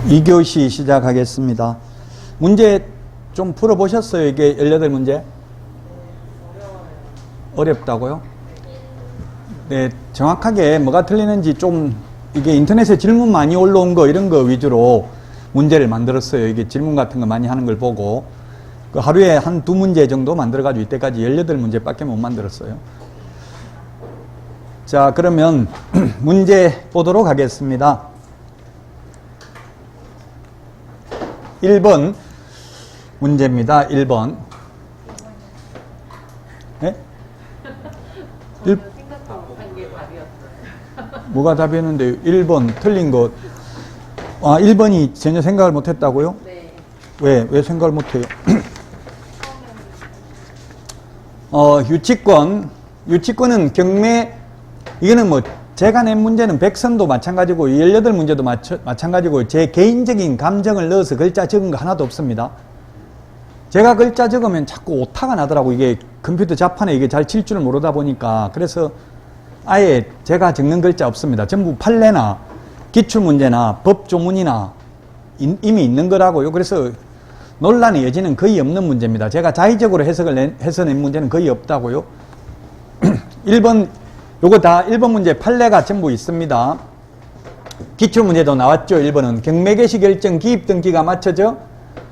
2교시 시작하겠습니다. 문제 좀 풀어보셨어요? 이게 18문제? 어렵다고요? 네, 정확하게 뭐가 틀리는지 좀 이게 인터넷에 질문 많이 올라온 거 이런 거 위주로 문제를 만들었어요. 이게 질문 같은 거 많이 하는 걸 보고 그 하루에 한 2문제 정도 만들어가지고 이때까지 18문제밖에 못 만들었어요. 자, 그러면 문제 보도록 하겠습니다. 1번 문제입니다. 1번. 네? 뭐가 답이었는데 1번 틀린 것. 아, 1번이 전혀 생각을 못했다고요? 네. 왜 생각을 못해요? 유치권은 경매, 이거는 뭐 제가 낸 문제는 백선도 마찬가지고 18문제도 마찬가지고 제 개인적인 감정을 넣어서 글자 적은 거 하나도 없습니다. 제가 글자 적으면 자꾸 오타가 나더라고. 이게 컴퓨터 자판에 이게 잘 칠 줄 모르다 보니까. 그래서 아예 제가 적는 글자 없습니다. 전부 판례나 기출문제나 법조문이나 이미 있는 거라고요. 그래서 논란의 여지는 거의 없는 문제입니다. 제가 자의적으로 해서 낸 문제는 거의 없다고요. 1번 요거 다 1번 문제 판례가 전부 있습니다. 기출문제도 나왔죠. 1번은 경매개시 결정 기입 등기가 맞춰져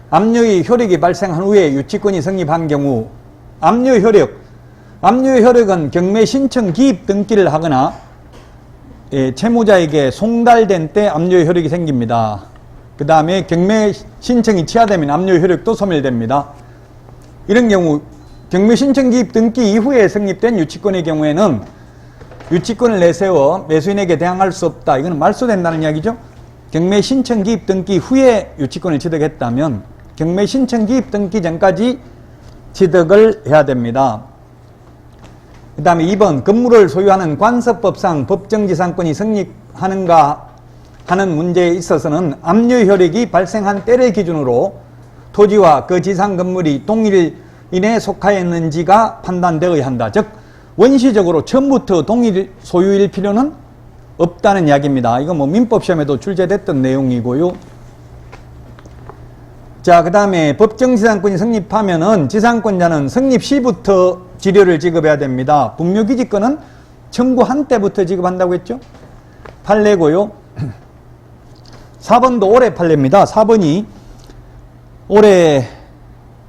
압류의 효력이 발생한 후에 유치권이 성립한 경우 압류 효력은 경매 신청 기입 등기를 하거나 채무자에게 송달된 때 압류 효력이 생깁니다. 그 다음에 경매 신청이 취하되면 압류 효력도 소멸됩니다. 이런 경우 경매 신청 기입 등기 이후에 성립된 유치권의 경우에는 유치권을 내세워 매수인에게 대항할 수 없다. 이거는 말소된다는 이야기죠. 경매 신청 기입 등기 후에 유치권을 취득했다면 경매 신청 기입 등기 전까지 취득을 해야 됩니다. 그 다음에 2번 건물을 소유하는 관습법상 법정지상권이 성립하는가 하는 문제에 있어서는 압류 효력이 발생한 때를 기준으로 토지와 그 지상 건물이 동일인에 속하였는지가 판단되어야 한다. 즉 원시적으로 처음부터 동일 소유일 필요는 없다는 이야기입니다. 이건 뭐 민법시험에도 출제됐던 내용이고요. 자, 그 다음에 법정지상권이 성립하면은 지상권자는 성립 시부터 지료를 지급해야 됩니다. 분묘기지권은 청구한 때부터 지급한다고 했죠. 판례고요. 4번도 올해 판례입니다. 4번이 올해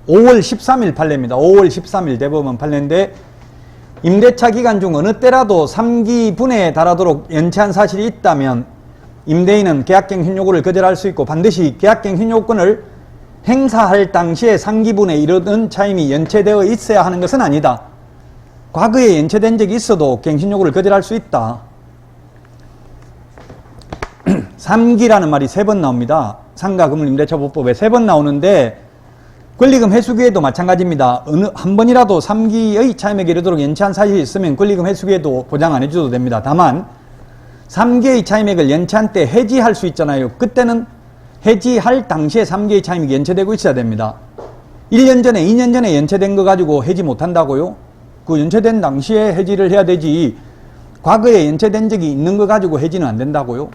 5월 13일 판례입니다. 5월 13일 대법원 판례인데 임대차 기간 중 어느 때라도 3기 분에 달하도록 연체한 사실이 있다면 임대인은 계약갱신 요구를 거절할 수 있고 반드시 계약갱신 요건을 행사할 당시에 3기 분에 이르는 차임이 연체되어 있어야 하는 것은 아니다. 과거에 연체된 적이 있어도 갱신 요구를 거절할 수 있다. 3기라는 말이 3번 나옵니다. 상가건물임대차보법에 3번 나오는데 권리금 회수기에도 마찬가지입니다. 어느 한 번이라도 3기의 차임에게 이르도록 연체한 사실이 있으면 권리금 회수기에도 보장 안 해줘도 됩니다. 다만 3기의 차임액을 연체한 때 해지할 수 있잖아요. 그때는 해지할 당시에 3기의 차임이 연체되고 있어야 됩니다. 1년 전에 2년 전에 연체된 거 가지고 해지 못한다고요? 그 연체된 당시에 해지를 해야 되지 과거에 연체된 적이 있는 거 가지고 해지는 안 된다고요?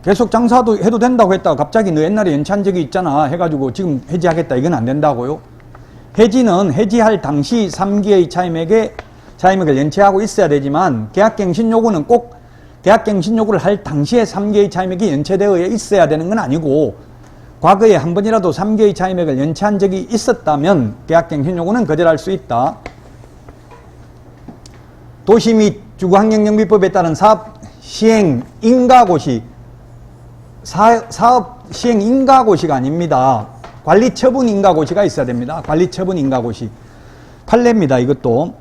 계속 장사도 해도 된다고 했다가 갑자기 너 옛날에 연체한 적이 있잖아 해가지고 지금 해지하겠다 이건 안 된다고요. 해지는 해지할 당시 3기의 차임액을 연체하고 있어야 되지만 계약갱신 요구는 꼭 계약갱신 요구를 할 당시에 3기의 차임액이 연체되어 있어야 되는 건 아니고 과거에 한 번이라도 3기의 차임액을 연체한 적이 있었다면 계약갱신 요구는 거절할 수 있다. 도시 및 주거환경정비법에 따른 사업 시행 인가고시 사업 시행 인가고시가 아닙니다. 관리처분 인가고시가 있어야 됩니다. 관리처분 인가고시. 판례입니다. 이것도.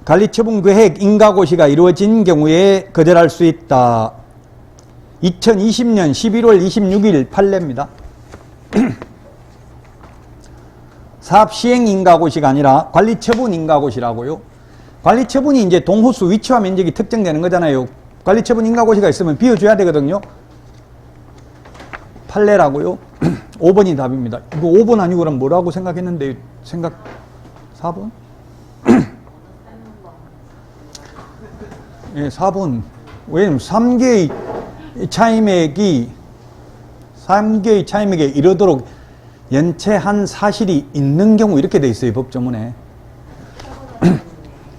관리처분 계획 인가고시가 이루어진 경우에 거절할 수 있다. 2020년 11월 26일 판례입니다. 사업 시행 인가고시가 아니라 관리처분 인가고시라고요. 관리처분이 이제 동호수 위치와 면적이 특정되는 거잖아요. 관리처분 인가고시가 있으면 비워줘야 되거든요. 판례라고요. 5번이 답입니다. 이거 5번 아니고 그럼 뭐라고 생각했는데 4번? 예, 4번. 왜냐면 3개의 차임액이 3개의 차임액에 이르도록 연체한 사실이 있는 경우 이렇게 돼 있어요. 법조문에.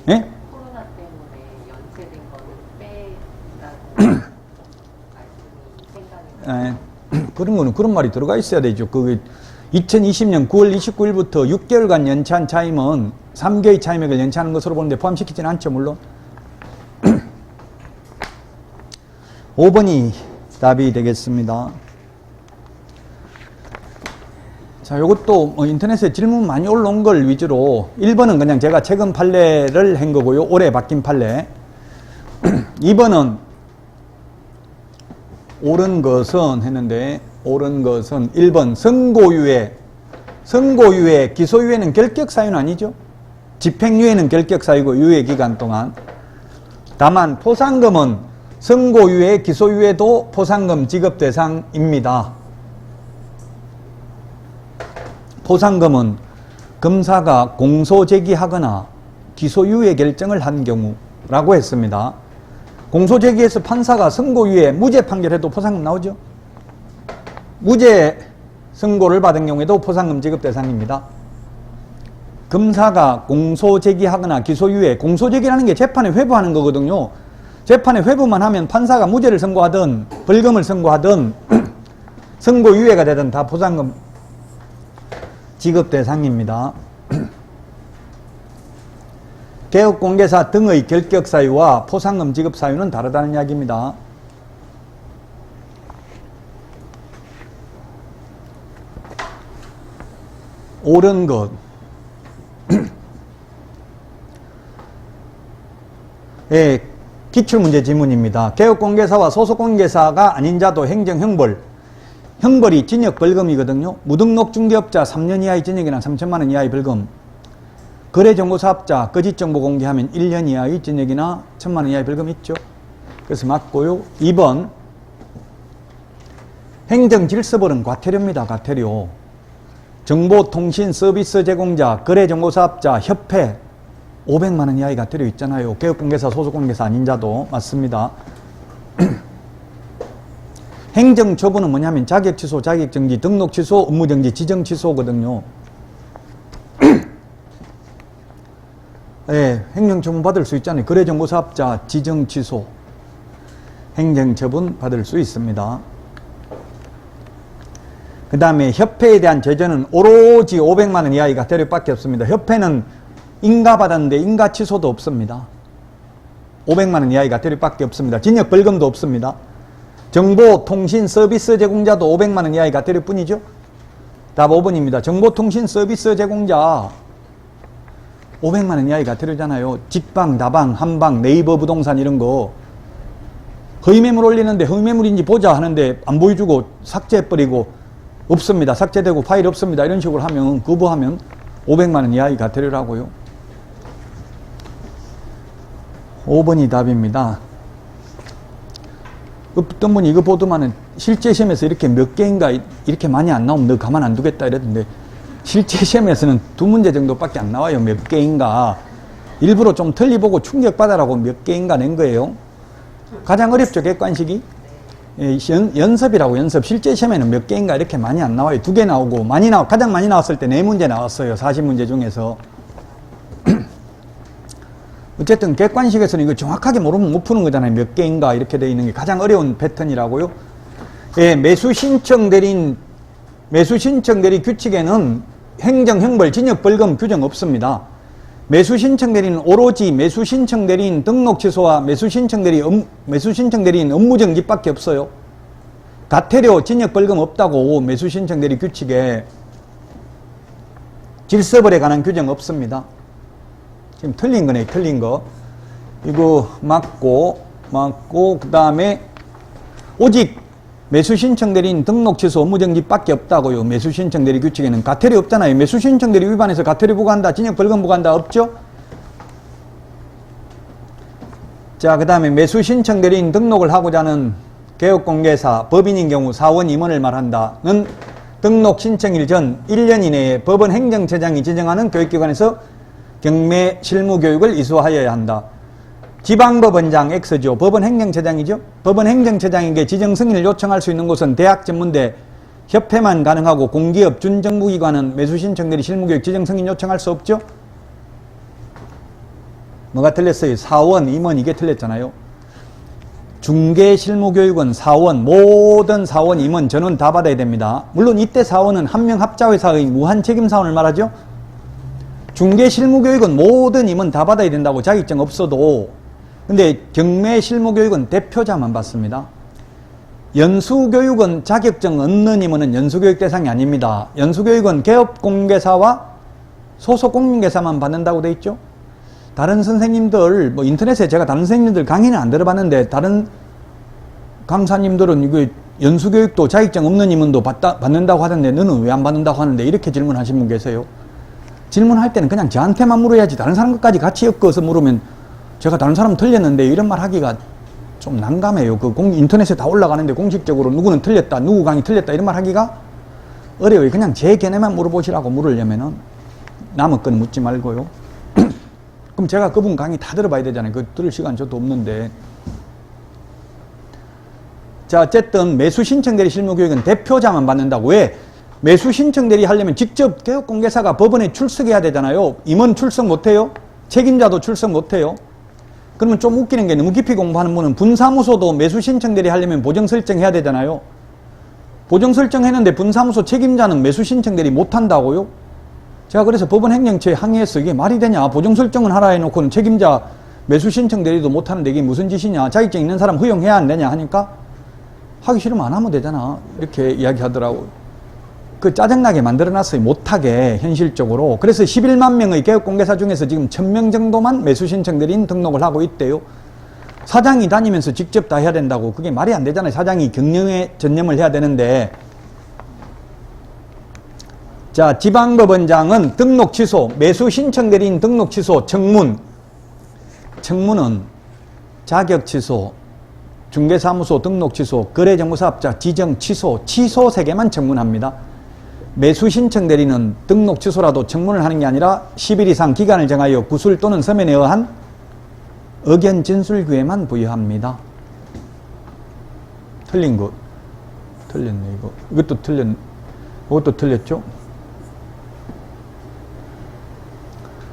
예? 코로나 때문에 연체된 거는 빼라고 말씀이 생각이 그런 거는 그런 말이 들어가 있어야 되죠. 그 2020년 9월 29일부터 6개월간 연체한 차임은 3개의 차임액을 연체하는 것으로 보는데 포함시키지는 않죠, 물론. 5번이 답이 되겠습니다. 자, 요것도 뭐 인터넷에 질문 많이 올라온 걸 위주로 1번은 그냥 제가 최근 판례를 한 거고요. 올해 바뀐 판례. 2번은 옳은 것은 했는데 옳은 것은 1번 선고유예 기소유예는 결격사유는 아니죠. 집행유예는 결격사유고 유예 기간 동안. 다만 포상금은 선고유예 기소유예도 포상금 지급 대상입니다. 포상금은 검사가 공소제기하거나 기소유예 결정을 한 경우라고 했습니다. 공소제기에서 판사가 선고유예 무죄 판결해도 포상금 나오죠. 무죄 선고를 받은 경우에도 포상금 지급 대상입니다. 검사가 공소제기하거나 기소유예, 공소제기라는 게 재판에 회부하는 거거든요. 재판에 회부만 하면 판사가 무죄를 선고하든 벌금을 선고하든 선고유예가 되든 다 포상금 지급 대상입니다. 개업공개사 등의 결격사유와 포상금 지급사유는 다르다는 이야기입니다. 옳은 것. 예, 기출문제 지문입니다. 개업공개사와 소속공개사가 아닌 자도 행정형벌. 형벌이 징역벌금이거든요. 무등록 중개업자 3년 이하의 징역이나 3천만 원 이하의 벌금. 거래정보사업자 거짓정보 공개하면 1년 이하의 징역이나 1천만 원 이하의 벌금 있죠. 그래서 맞고요. 2번 행정질서벌은 과태료입니다. 과태료. 정보통신 서비스 제공자, 거래정보사업자, 협회 500만 원 이하의 과태료 있잖아요. 개업공개사, 소속공개사 아닌 자도 맞습니다. 행정처분은 뭐냐면 자격취소, 자격정지, 등록취소, 업무정지, 지정취소거든요. 네, 행정처분 받을 수 있잖아요. 거래정보사업자, 지정취소, 행정처분 받을 수 있습니다. 그 다음에 협회에 대한 제재는 오로지 500만 원 이하의 과태료밖에 없습니다. 협회는 인가받았는데 인가취소도 없습니다. 500만 원 이하의 과태료밖에 없습니다. 징역벌금도 없습니다. 정보통신 서비스 제공자도 500만 원 이하의 과태료 뿐이죠. 답 5번입니다. 정보통신 서비스 제공자 500만 원 이하의 과태료잖아요. 직방, 다방, 한방, 네이버 부동산 이런 거 허위매물 올리는데 허위매물인지 보자 하는데 안 보여주고 삭제해버리고 없습니다. 삭제되고 파일 없습니다. 이런 식으로 하면 거부하면 500만 원 이하의 과태료라고요. 5번이 답입니다. 어떤 분이 이거 보더만은 실제 시험에서 이렇게 몇 개인가 이렇게 많이 안 나오면 너 가만 안 두겠다 이랬는데 실제 시험에서는 2문제 정도밖에 안 나와요. 몇 개인가. 일부러 좀 틀리보고 충격받아라고 몇 개인가 낸 거예요. 가장 어렵죠, 객관식이. 예, 연습이라고 연습. 실제 시험에는 몇 개인가 이렇게 많이 안 나와요. 2개 나오고 가장 많이 나왔을 때 4문제 나왔어요. 40문제 중에서. 어쨌든 객관식에서는 이거 정확하게 모르면 못 푸는 거잖아요. 몇 개인가 이렇게 되어 있는 게 가장 어려운 패턴이라고요. 예, 매수신청 대리 규칙에는 행정형벌, 징역벌금 규정 없습니다. 매수신청 대리는 오로지 매수신청 대리인 등록취소와 매수신청 대리인 업무정지밖에 없어요. 과태료, 징역벌금 없다고 매수신청 대리 규칙에 질서벌에 관한 규정 없습니다. 지금 틀린 거네, 틀린 거. 이거 맞고, 그 다음에 오직 매수신청 대리인 등록취소 업무정지밖에 없다고요. 매수신청 대리 규칙에는 과태료 없잖아요. 매수신청 대리 위반해서 과태료 부과한다, 징역벌금 부과한다 없죠? 자, 그 다음에 매수신청 대리인 등록을 하고자 하는 개업공개사, 법인인 경우 사원 임원을 말한다는 등록 신청일 전 1년 이내에 법원 행정처장이 지정하는 교육기관에서 경매 실무교육을 이수하여야 한다. 지방법원장 X죠. 법원 행정처장이죠. 법원 행정처장에게 지정 승인을 요청할 수 있는 곳은 대학 전문대 협회만 가능하고 공기업 준정부기관은 매수신청들이 실무교육 지정 승인 요청할 수 없죠. 뭐가 틀렸어요? 사원, 임원 이게 틀렸잖아요. 중개실무교육은 사원, 모든 사원, 임원, 전원 다 받아야 됩니다. 물론 이때 사원은 한명합자회사의 무한책임사원을 말하죠. 중개실무교육은 모든 임원 다 받아야 된다고 자격증 없어도. 근데 경매실무교육은 대표자만 받습니다. 연수교육은 자격증 없는 임원은 연수교육 대상이 아닙니다. 연수교육은 개업공개사와 소속공인회사만 받는다고 돼 있죠. 다른 선생님들, 뭐 인터넷에 제가 다른 선생님들 강의는 안 들어봤는데 다른 강사님들은 이거 연수교육도 자격증 없는 임원도 받는다고 하던데 너는 왜 안 받는다고 하는데 이렇게 질문하신 분 계세요. 질문할 때는 그냥 저한테만 물어야지 다른 사람 것까지 같이 엮어서 물으면 제가 다른 사람 틀렸는데 이런 말 하기가 좀 난감해요. 인터넷에 다 올라가는데 공식적으로 누구는 틀렸다, 누구 강의 틀렸다 이런 말 하기가 어려워요. 그냥 제 견해만 물어보시라고 물으려면은 남의 건 묻지 말고요. 그럼 제가 그분 강의 다 들어봐야 되잖아요. 그 들을 시간 저도 없는데. 자, 어쨌든 매수신청대리 실무교육은 대표자만 받는다고. 왜? 매수신청대리 하려면 직접 개업공개사가 법원에 출석해야 되잖아요. 임원 출석 못해요? 책임자도 출석 못해요? 그러면 좀 웃기는 게 너무 깊이 공부하는 분은 분사무소도 매수신청대리 하려면 보정설정해야 되잖아요. 보정설정했는데 분사무소 책임자는 매수신청대리 못한다고요? 제가 그래서 법원 행정처에 항의해서 이게 말이 되냐. 보정설정은 하라 해놓고는 책임자 매수신청대리도 못하는데 이게 무슨 짓이냐. 자격증 있는 사람 허용해야 안 되냐 하니까 하기 싫으면 안 하면 되잖아. 이렇게 이야기하더라고요. 그 짜증나게 만들어놨어요. 못하게 현실적으로. 그래서 11만 명의 개업공개사 중에서 지금 1000명 정도만 매수신청대리인 등록을 하고 있대요. 사장이 다니면서 직접 다 해야 된다고. 그게 말이 안 되잖아요. 사장이 경영에 전념을 해야 되는데. 자, 지방법원장은 등록 취소, 매수신청대리인 등록 취소, 청문. 청문은 자격 취소, 중개사무소 등록 취소, 거래정보사업자 지정 취소, 취소 3개만 청문합니다. 매수신청대리는 등록 취소라도 청문을 하는 게 아니라 10일 이상 기간을 정하여 구술 또는 서면에 의한 의견 진술기회만 부여합니다. 틀린 거 틀렸네. 이것도 틀렸죠.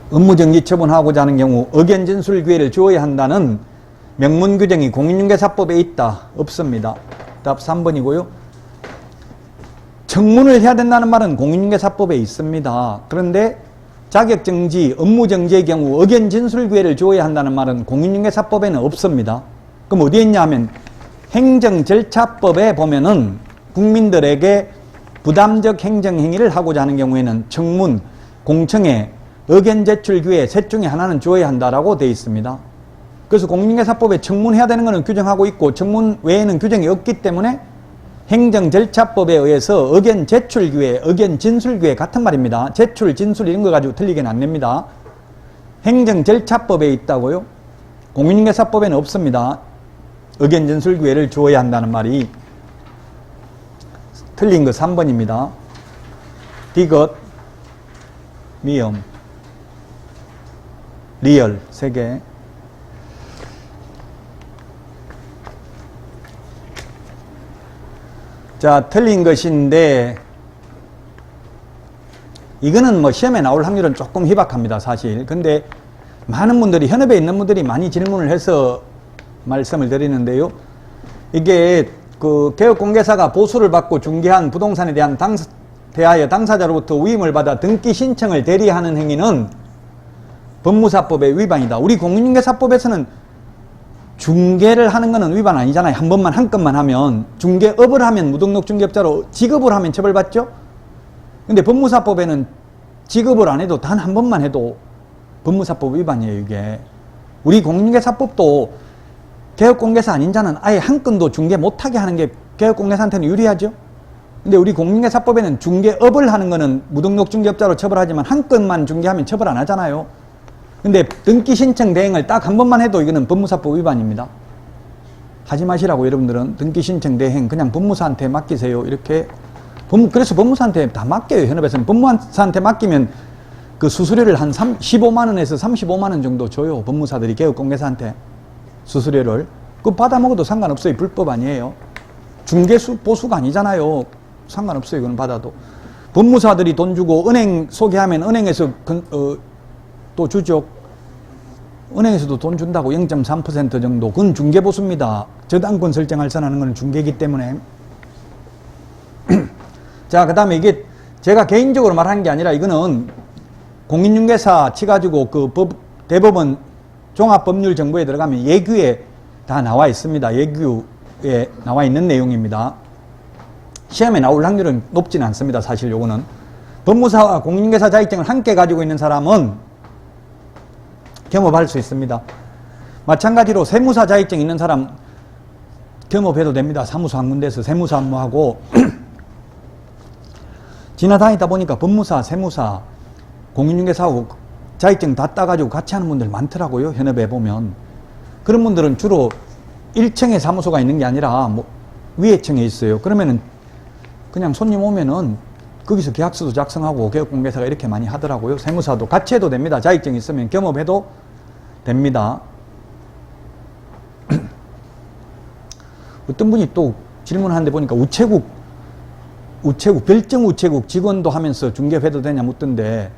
업무정지 처분하고자 하는 경우 의견 진술 기회를 주어야 한다는 명문 규정이 공인중개사법에 있다. 없습니다. 답 3번이고요. 청문을 해야 된다는 말은 공인중개사법에 있습니다. 그런데 자격정지, 업무정지의 경우 의견 진술 기회를 주어야 한다는 말은 공인중개사법에는 없습니다. 그럼 어디에 있냐 하면 행정절차법에 보면은 국민들에게 부담적 행정행위를 하고자 하는 경우에는 청문, 공청회, 의견 제출 기회 셋 중에 하나는 주어야 한다라고 되어 있습니다. 그래서 공인중개사법에 청문해야 되는 것은 규정하고 있고 청문 외에는 규정이 없기 때문에 행정절차법에 의해서 의견 제출 기회, 의견 진술 기회 같은 말입니다. 제출, 진술 이런 거 가지고 틀리게는 안 냅니다. 행정절차법에 있다고요? 공인중개사법에는 없습니다. 의견 진술 기회를 주어야 한다는 말이. 틀린 거 3번입니다. 디귿, 미음, 리얼 3개. 자, 틀린 것인데 이거는 뭐 시험에 나올 확률은 조금 희박합니다, 사실. 근데 많은 분들이, 현업에 있는 분들이 많이 질문을 해서 말씀을 드리는데요. 이게 그 개업공개사가 보수를 받고 중개한 부동산에 대하여 당사자로부터 위임을 받아 등기 신청을 대리하는 행위는 법무사법의 위반이다. 우리 공인중개사법에서는 중개를 하는 거는 위반 아니잖아요. 한 번만, 한 건만 하면. 중개업을 하면 무등록 중개업자로, 직업을 하면 처벌받죠? 근데 법무사법에는 직업을 안 해도 단 한 번만 해도 법무사법 위반이에요, 이게. 우리 공인중개사법도 개업공개사 아닌 자는 아예 한 건도 중개 못하게 하는 게 개업공개사한테는 유리하죠? 근데 우리 공인중개사법에는 중개업을 하는 거는 무등록 중개업자로 처벌하지만 한 건만 중개하면 처벌 안 하잖아요. 근데 등기 신청 대행을 딱 한 번만 해도 이거는 법무사법 위반입니다. 하지 마시라고 여러분들은. 등기 신청 대행 그냥 법무사한테 맡기세요. 이렇게. 그래서 법무사한테 다 맡겨요. 현업에서는. 법무사한테 맡기면 그 수수료를 한 15만 원에서 35만 원 정도 줘요. 법무사들이 개업공개사한테. 수수료를. 그거 받아 먹어도 상관없어요. 불법 아니에요. 중개수, 보수가 아니잖아요. 상관없어요. 그건 받아도. 법무사들이 돈 주고 은행 소개하면 은행에서 또 주죠. 은행에서도 돈 준다고 0.3% 정도. 그건 중개보수입니다. 저당권 설정할 선하는 건 중개이기 때문에. 자, 그 다음에 이게 제가 개인적으로 말한 게 아니라 이거는 공인중개사 치가지고 대법원 종합법률정보에 들어가면 예규에 다 나와 있습니다. 예규에 나와 있는 내용입니다. 시험에 나올 확률은 높지는 않습니다. 사실 요거는. 법무사와 공인중개사 자격증을 함께 가지고 있는 사람은 겸업할 수 있습니다. 마찬가지로 세무사 자격증 있는 사람 겸업해도 됩니다. 사무소 한 군데에서 세무사 업무하고 지나다니다 보니까 법무사, 세무사, 공인중개사하고 자격증 다 따가지고 같이 하는 분들 많더라고요. 현업에 보면. 그런 분들은 주로 1층에 사무소가 있는 게 아니라 뭐 위에 층에 있어요. 그러면은 그냥 손님 오면은 거기서 계약서도 작성하고 개업공개사가 이렇게 많이 하더라고요. 세무사도 같이 해도 됩니다. 자격증 있으면 겸업해도 됩니다. 어떤 분이 또 질문하는데 보니까 우체국 별정 우체국 직원도 하면서 중개해도 되냐 묻던데,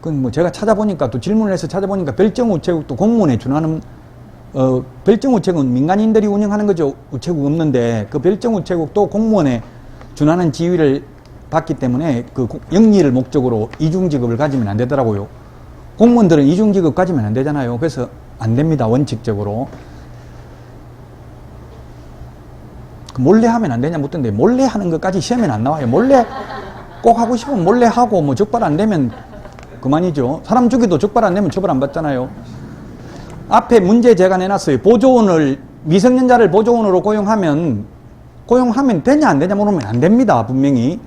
그건 뭐 제가 찾아보니까 또 질문을 해서 찾아보니까 별정 우체국도 공무원에 준하는 별정 우체국은 민간인들이 운영하는 거죠. 우체국 없는데 그 별정 우체국도 공무원에 준하는 지위를 받기 때문에 그 영리를 목적으로 이중직업을 가지면 안 되더라고요. 공무원들은 이중직업 가지면 안 되잖아요. 그래서 안 됩니다. 원칙적으로. 몰래 하면 안 되냐 묻던데, 몰래 하는 것까지 시험엔 안 나와요. 몰래 꼭 하고 싶으면 몰래 하고 뭐 적발 안 되면 그만이죠. 사람 죽여도 적발 안 되면 처벌 안 받잖아요. 앞에 문제 제가 내놨어요. 보조원을, 미성년자를 보조원으로 고용하면 되냐 안 되냐 물으면 안 됩니다. 분명히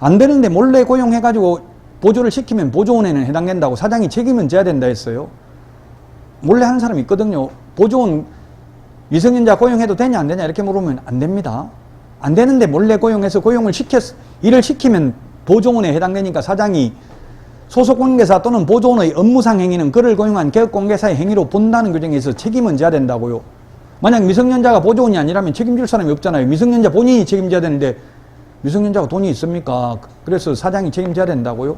안 되는데 몰래 고용해가지고 보조를 시키면 보조원에는 해당된다고 사장이 책임은 져야 된다 했어요. 몰래 하는 사람이 있거든요. 보조원 미성년자 고용해도 되냐 안 되냐 이렇게 물으면 안 됩니다. 안 되는데 몰래 고용해서 일을 시키면 보조원에 해당되니까 사장이 소속공개사 또는 보조원의 업무상 행위는 그를 고용한 개업공개사의 행위로 본다는 규정에 있어서 책임은 져야 된다고요. 만약 미성년자가 보조원이 아니라면 책임질 사람이 없잖아요. 미성년자 본인이 책임져야 되는데 미성년자가 돈이 있습니까? 그래서 사장이 책임져야 된다고요.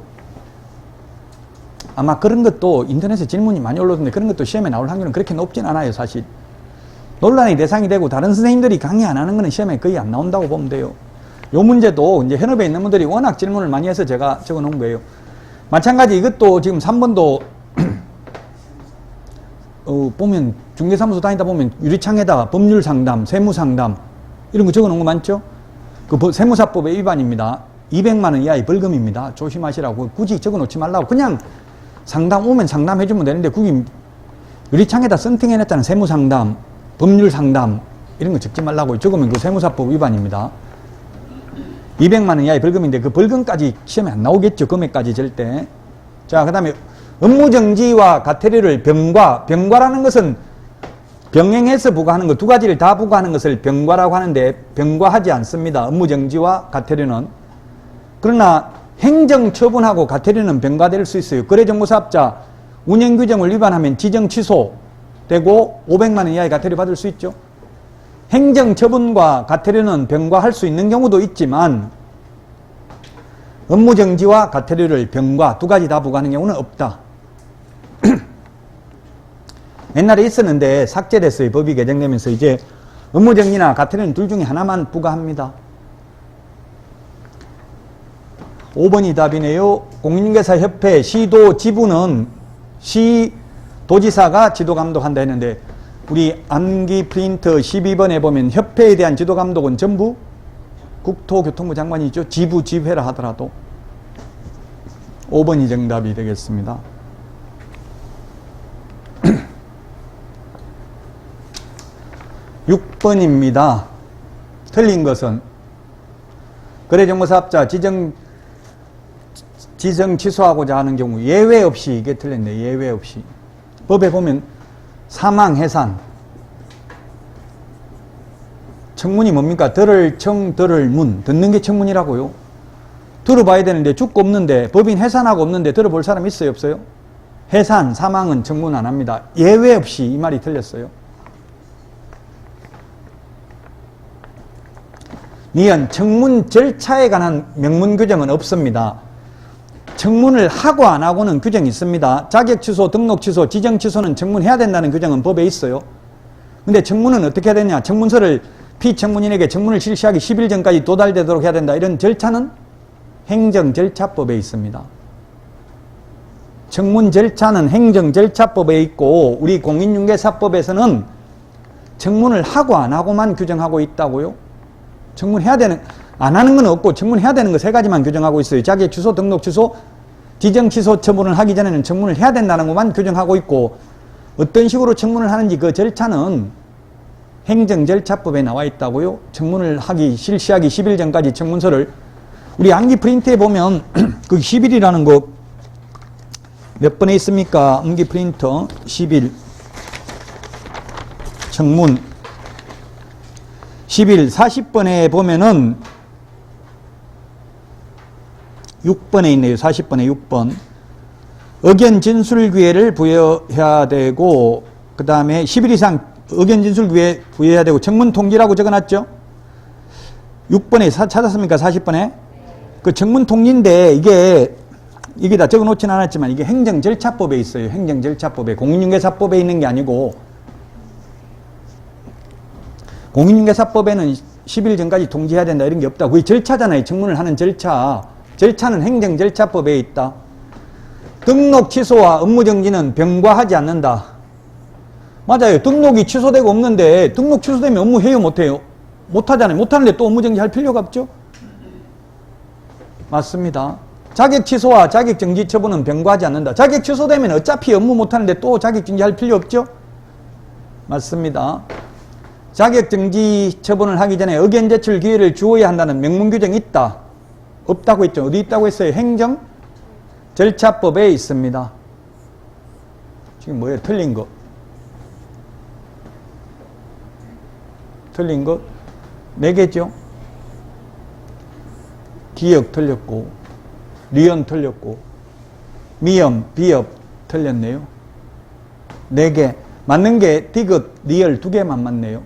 아마 그런 것도 인터넷에 질문이 많이 올라오는데 그런 것도 시험에 나올 확률은 그렇게 높진 않아요. 사실 논란의 대상이 되고 다른 선생님들이 강의 안 하는 거는 시험에 거의 안 나온다고 보면 돼요. 요 문제도 이제 현업에 있는 분들이 워낙 질문을 많이 해서 제가 적어 놓은 거예요. 마찬가지 이것도 지금 3번도 보면 중개사무소 다니다 보면 유리창에다 법률상담, 세무상담 이런 거 적어 놓은 거 많죠? 그 세무사법의 위반입니다. 200만 원 이하의 벌금입니다. 조심하시라고. 굳이 적어 놓지 말라고. 그냥 상담 오면 상담해 주면 되는데 거기 유리창에다 썬팅해 놨잖아요. 세무상담, 법률상담 이런 거 적지 말라고. 적으면 그 세무사법 위반입니다. 200만 원 이하의 벌금인데 그 벌금까지 시험에 안 나오겠죠. 금액까지 절대. 자, 그 다음에 업무정지와 과태료를 병과라는 것은 병행해서 부과하는 것, 두 가지를 다 부과하는 것을 병과라고 하는데 병과하지 않습니다. 업무정지와 과태료는. 그러나 행정처분하고 과태료는 병과될 수 있어요. 거래정보사업자 운영규정을 위반하면 지정 취소되고 500만 원 이하의 과태료 받을 수 있죠. 행정처분과 과태료는 병과할 수 있는 경우도 있지만 업무정지와 과태료를 병과 두 가지 다 부과하는 경우는 없다. 옛날에 있었는데 삭제됐어요. 법이 개정되면서 이제 업무정지나 과태료는 둘 중에 하나만 부과합니다. 5번이 답이네요. 공인중개사협회 시도 지부는 시도지사가 지도감독한다 했는데 우리 암기 프린트 12번에 보면 협회에 대한 지도감독은 전부 국토교통부 장관이죠. 지부회라 하더라도 5번이 정답이 되겠습니다. 6번입니다. 틀린 것은 거래정보사업자 지정 취소하고자 하는 경우 예외 없이 이게 틀렸네. 예외 없이. 법에 보면 사망, 해산. 청문이 뭡니까? 들을 청, 들을 문. 듣는 게 청문이라고요. 들어봐야 되는데 죽고 없는데 법인 해산하고 없는데 들어볼 사람 있어요? 없어요? 해산, 사망은 청문 안 합니다. 예외 없이 이 말이 틀렸어요. 니은 청문 절차에 관한 명문 규정은 없습니다. 청문을 하고 안 하고는 규정이 있습니다. 자격 취소, 등록 취소, 지정 취소는 청문해야 된다는 규정은 법에 있어요. 근데 청문은 어떻게 해야 되냐? 청문서를 피청문인에게 청문을 실시하기 10일 전까지 도달되도록 해야 된다. 이런 절차는 행정절차법에 있습니다. 청문 절차는 행정절차법에 있고 우리 공인중개사법에서는 청문을 하고 안 하고만 규정하고 있다고요. 청문해야 되는, 안 하는 건 없고 청문해야 되는 거 세 가지만 규정하고 있어요. 자격 취소, 등록 취소, 지정 취소 처분을 하기 전에는 청문을 해야 된다는 것만 규정하고 있고 어떤 식으로 청문을 하는지 그 절차는 행정절차법에 나와 있다고요. 청문을 실시하기 10일 전까지 청문서를 우리 암기 프린트에 보면 그 10일이라는 거 몇 번에 있습니까? 암기 프린터 10일 청문 10일 40번에 보면은 6번에 있네요. 40번에 6번. 의견 진술 기회를 부여해야 되고 그 다음에 10일 이상 의견 진술 기회 부여해야 되고 청문 통지라고 적어놨죠. 6번에 찾았습니까? 40번에. 그 청문 통지인데 이게 다 적어놓지는 않았지만 이게 행정절차법에 있어요. 행정절차법에. 공인중개사법에 있는 게 아니고 공인중개사법에는 10일 전까지 통지해야 된다 이런 게 없다. 그게 절차잖아요. 청문을 하는 절차. 절차는 행정절차법에 있다. 등록 취소와 업무정지는 병과하지 않는다. 맞아요. 등록이 취소되고 없는데 등록 취소되면 업무해요 못해요? 못하잖아요. 못하는데 또 업무정지 할 필요가 없죠? 맞습니다. 자격 취소와 자격 정지 처분은 병과하지 않는다. 자격 취소되면 어차피 업무 못하는데 또 자격 정지 할 필요 없죠? 맞습니다. 자격 정지 처분을 하기 전에 의견 제출 기회를 주어야 한다는 명문 규정이 있다. 없다고 했죠. 어디 있다고 했어요? 행정 절차법에 있습니다. 지금 뭐예요? 틀린 거. 틀린 거 4개죠? 기역 틀렸고 리언 틀렸고 미염, 비협 틀렸네요. 4개. 맞는 게 디귿, 리얼 2개만 맞네요.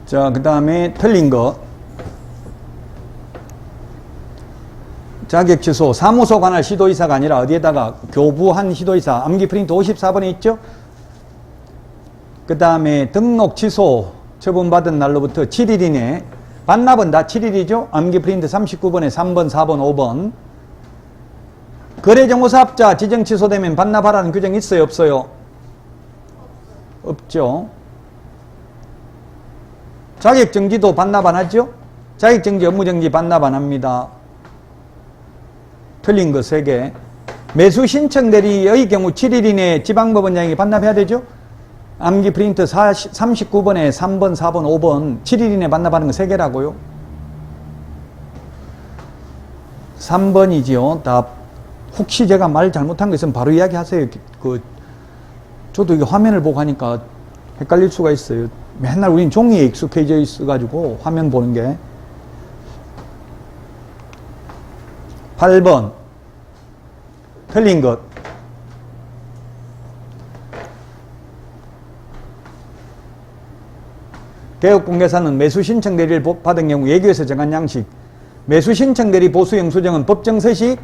자, 그 다음에 틀린 거. 자격 취소, 사무소 관할 시도이사가 아니라 어디에다가 교부한 시도이사, 암기 프린트 54번에 있죠? 그 다음에 등록 취소 처분받은 날로부터 7일 이내, 반납은 다 7일이죠? 암기 프린트 39번에 3번, 4번, 5번. 거래정보사업자 지정 취소되면 반납하라는 규정이 있어요? 없어요? 없죠. 자격정지도 반납 안 하죠? 자격정지, 업무정지 반납 안 합니다. 틀린 거 3개. 매수신청 대리의 경우 7일 이내에 지방법원장에게 반납해야 되죠? 암기 프린트 39번에 3번, 4번, 5번 7일 이내에 반납하는 거 3개라고요. 3번이지요. 다 혹시 제가 말 잘못한 거 있으면 바로 이야기하세요. 저도 이게 화면을 보고 하니까 헷갈릴 수가 있어요. 맨날 우린 종이에 익숙해져 있어가지고 화면 보는 게. 8번 틀린 것. 개업공개사는 매수신청 대리를 받은 경우 예규에서 정한 양식, 매수신청 대리 보수 영수증은 법정 서식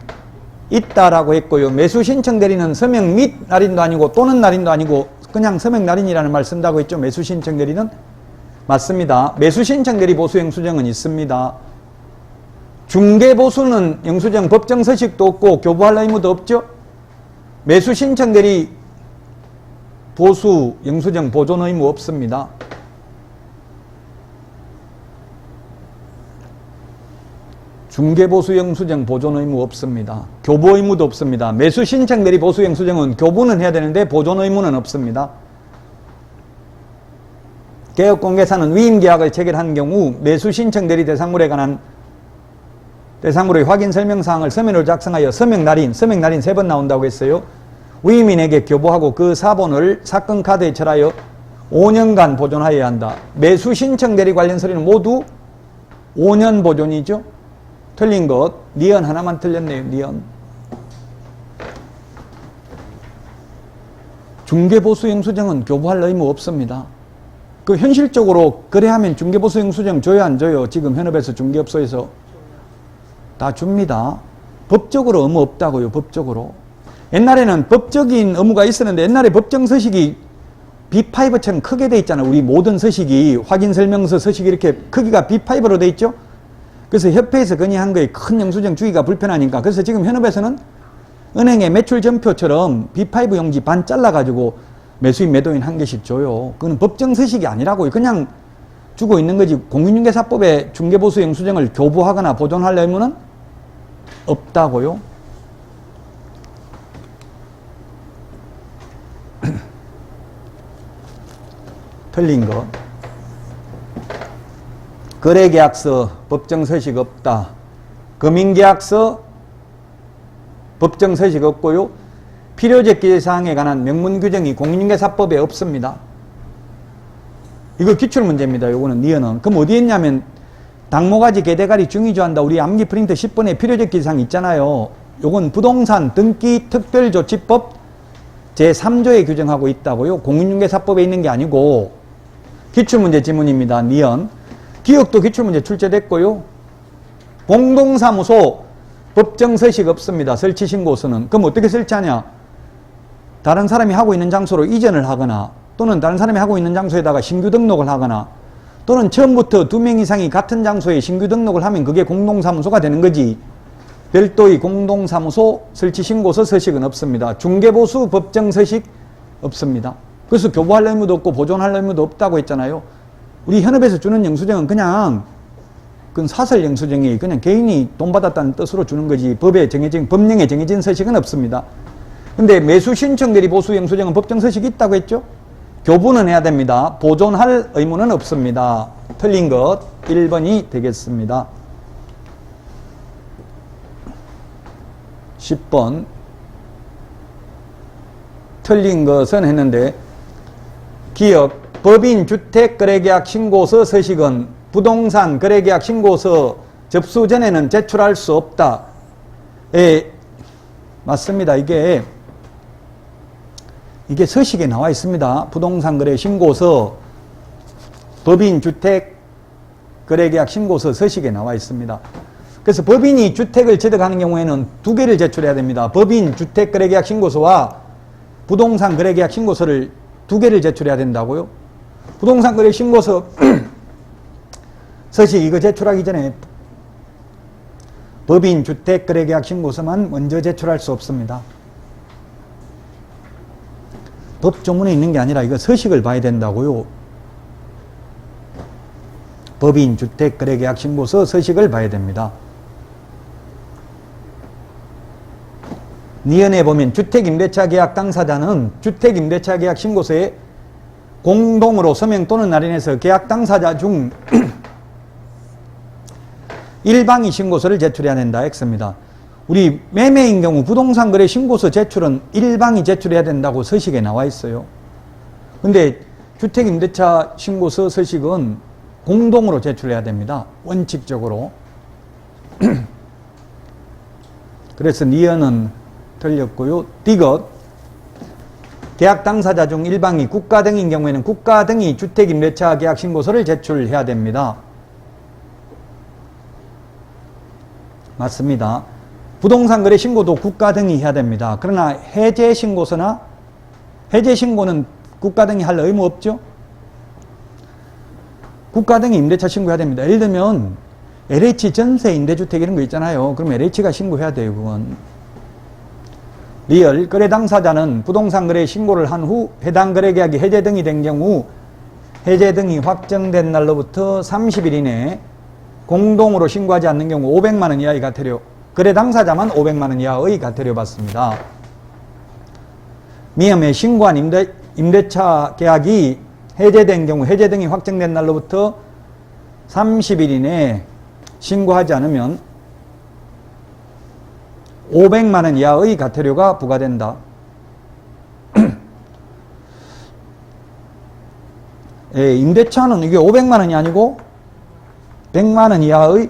있다라고 했고요. 매수신청 대리는 서명 및 날인도 아니고 또는 날인도 아니고 그냥 서명 날인이라는 말 쓴다고 했죠. 매수신청 대리는. 맞습니다. 매수신청 대리 보수 영수증은 있습니다. 중개보수는 영수증 법정 서식도 없고 교부할 의무도 없죠. 매수신청 대리 보수 영수증 보존 의무 없습니다. 중개보수 영수증 보존 의무 없습니다. 교부 의무도 없습니다. 매수신청 대리 보수 영수증은 교부는 해야 되는데 보존 의무는 없습니다. 개업공개사는 위임계약을 체결한 경우 매수신청 대리 대상물에 관한 대상물의 확인 설명사항을 서면으로 작성하여 서명날인 3번 나온다고 했어요. 위임인에게 교부하고 그 사본을 사건 카드에 철하여 5년간 보존하여야 한다. 매수신청 대리 관련 서류는 모두 5년 보존이죠. 틀린 것, 니언 하나만 틀렸네요. 니언. 중개보수영수증은 교부할 의무 없습니다. 그 현실적으로 거래하면 중개보수영수증 줘요 안 줘요? 지금 현업에서 중개업소에서 다 줍니다. 법적으로 의무 없다고요. 법적으로. 옛날에는 법적인 의무가 있었는데 옛날에 법정서식이 B5처럼 크게 돼 있잖아요. 우리 모든 서식이 확인설명서 서식이 이렇게 크기가 B5로 돼 있죠. 그래서 협회에서 건의한 거에 큰 영수증 주기가 불편하니까 그래서 지금 현업에서는 은행의 매출전표처럼 B5 용지 반 잘라가지고 매수인 매도인 한 개씩 줘요. 그건 법정서식이 아니라고요. 그냥 주고 있는 거지. 공인중개사법에 중개보수 영수증을 교부하거나 보존할 의무는 없다고요. 틀린 거. 거래계약서 법정서식 없다. 금융계약서 법정서식 없고요. 필요적 기재사항에 관한 명문규정이 공인중개사법에 없습니다. 이거 기출문제입니다. 요거는 니은은. 그럼 어디에 있냐면 당모가지 개대가리 중위조한다. 우리 암기 프린트 10번에 필요적 기재사항 있잖아요. 요건 부동산 등기 특별조치법 제3조에 규정하고 있다고요. 공인중개사법에 있는 게 아니고 기출문제 지문입니다. 니은. 기억도 기출문제 출제됐고요. 공동사무소 법정서식 없습니다. 설치신고서는. 그럼 어떻게 설치하냐? 다른 사람이 하고 있는 장소로 이전을 하거나 또는 다른 사람이 하고 있는 장소에다가 신규 등록을 하거나 또는 처음부터 2명 이상이 같은 장소에 신규 등록을 하면 그게 공동사무소가 되는 거지. 별도의 공동사무소 설치신고서 서식은 없습니다. 중개보수 법정서식 없습니다. 그래서 교부할 의무도 없고 보존할 의무도 없다고 했잖아요. 우리 현업에서 주는 영수증은 그냥 그건 사설 영수증이 그냥 개인이 돈 받았다는 뜻으로 주는 거지 법에 정해진 법령에 정해진 서식은 없습니다. 근데 매수 신청 대리 보수 영수증은 법정 서식이 있다고 했죠? 교부는 해야 됩니다. 보존할 의무는 없습니다. 틀린 것 1번이 되겠습니다. 10번 틀린 것은 했는데 기억 법인 주택거래계약 신고서 서식은 부동산 거래계약 신고서 접수 전에는 제출할 수 없다. 예, 맞습니다. 이게 서식에 나와 있습니다. 부동산 거래 신고서 법인 주택 거래계약 신고서 서식에 나와 있습니다. 그래서 법인이 주택을 취득하는 경우에는 2개를 제출해야 됩니다. 법인 주택 거래계약 신고서와 부동산 거래계약 신고서를 2개를 제출해야 된다고요. 부동산 거래 신고서 서식 이거 제출하기 전에 법인 주택 거래계약 신고서만 먼저 제출할 수 없습니다. 법조문에 있는 게 아니라 이거 서식을 봐야 된다고요. 법인 주택 거래계약 신고서 서식을 봐야 됩니다. 니은에 보면 주택임대차 계약 당사자는 주택임대차 계약 신고서에 공동으로 서명 또는 날인해서 계약 당사자 중 일방이 신고서를 제출해야 된다. X입니다. 우리 매매인 경우 부동산 거래 신고서 제출은 일방이 제출해야 된다고 서식에 나와 있어요. 근데 주택임대차 신고서 서식은 공동으로 제출해야 됩니다. 원칙적으로. 그래서 니은은 틀렸고요. 디귿 계약 당사자 중 일방이 국가 등인 경우에는 국가 등이 주택임대차 계약 신고서를 제출해야 됩니다. 맞습니다. 부동산 거래 신고도 국가 등이 해야 됩니다. 그러나 해제 신고서나 해제 신고는 국가 등이 할 의무 없죠? 국가 등이 임대차 신고해야 됩니다. 예를 들면 LH 전세 임대주택 이런 거 있잖아요. 그럼 LH가 신고해야 돼요. 그건. 리얼 거래 당사자는 부동산 거래 신고를 한 후 해당 거래 계약이 해제 등이 된 경우 해제 등이 확정된 날로부터 30일 이내에 공동으로 신고하지 않는 경우 500만 원 이하의 과태료, 거래 당사자만 500만 원 이하의 과태료 받습니다. 미음에 신고한 임대차 계약이 해제된 경우 해제 등이 확정된 날로부터 30일 이내에 신고하지 않으면 500만 원 이하의 과태료가 부과된다. 예, 임대차는 이게 500만 원이 아니고 100만 원 이하의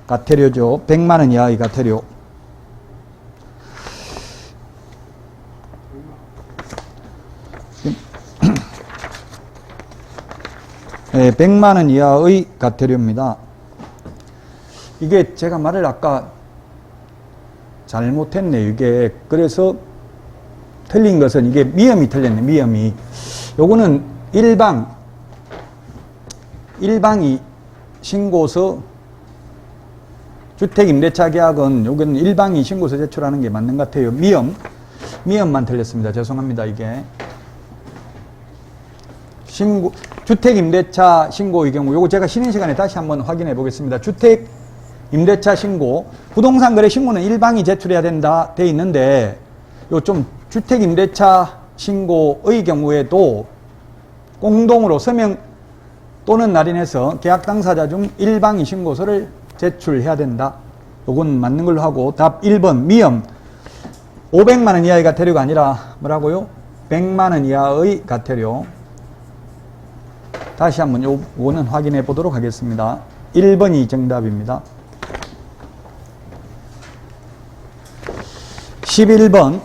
과태료죠. 100만 원 이하의 과태료. 네, 100만 원 이하의 과태료입니다. 이게 제가 말을 아까 잘못했네요. 이게 그래서 틀린 것은 이게 미음이 틀렸네. 미음이. 요거는 일방이 신고서 주택임대차 계약은 요거는 일방이 신고서 제출하는 게 맞는 것 같아요. 미음만 틀렸습니다. 죄송합니다. 이게 주택임대차 신고의 경우 요거 제가 쉬는 시간에 다시 한번 확인해 보겠습니다. 주택임대차 신고, 부동산 거래 신고는 일방이 제출해야 된다 돼 있는데 요 좀 주택임대차 신고의 경우에도 공동으로 서명 또는 날인해서 계약 당사자 중 일방이 신고서를 제출해야 된다. 요건 맞는 걸로 하고, 답 1번 미음. 500만 원 이하의 과태료가 아니라 뭐라고요? 100만 원 이하의 과태료. 다시 한번 요거는 확인해 보도록 하겠습니다. 1번이 정답입니다. 11번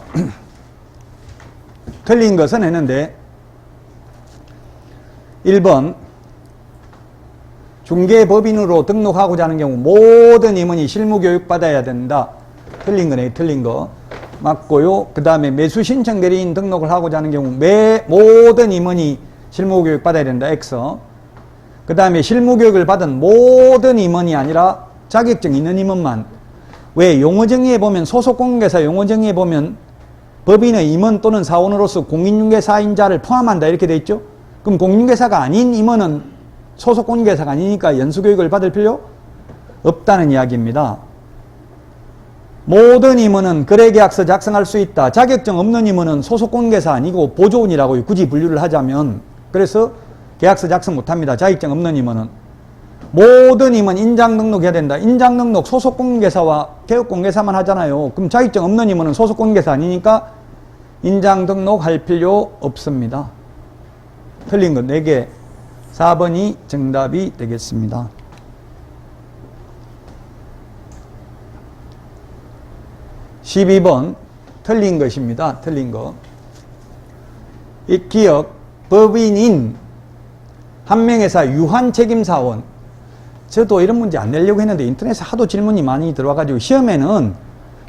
틀린 것은 했는데 1번 중개법인으로 등록하고자 하는 경우 모든 임원이 실무교육 받아야 된다. 틀린 거네. 틀린 거 맞고요. 그 다음에 매수신청 대리인 등록을 하고자 하는 경우 모든 임원이 실무교육 받아야 된다. X. 그 다음에 실무교육을 받은 모든 임원이 아니라 자격증 있는 임원만. 왜 용어정의에 보면 소속공인중개사 용어정의에 보면 법인의 임원 또는 사원으로서 공인중개사인자를 포함한다 이렇게 돼 있죠. 그럼 공인중개사가 아닌 임원은 소속공인중개사가 아니니까 연수교육을 받을 필요 없다는 이야기입니다. 모든 임원은 거래계약서 작성할 수 있다. 자격증 없는 임원은 소속공인중개사 아니고 보조원이라고 굳이 분류를 하자면, 그래서 계약서 작성 못합니다. 자격증 없는 임원은. 모든 임원 인장 등록해야 된다. 인장 등록 소속공인중개사와 개업공개사만 하잖아요. 그럼 자격증 없는 임원은 소속공인중개사 아니니까 인장 등록할 필요 없습니다. 틀린 건 4개. 4번이 정답이 되겠습니다. 12번 틀린 것입니다. 틀린 거. 이 기업 법인인 한명회사 유한책임사원. 저도 이런 문제 안 내려고 했는데 인터넷에 하도 질문이 많이 들어와가지고 시험에는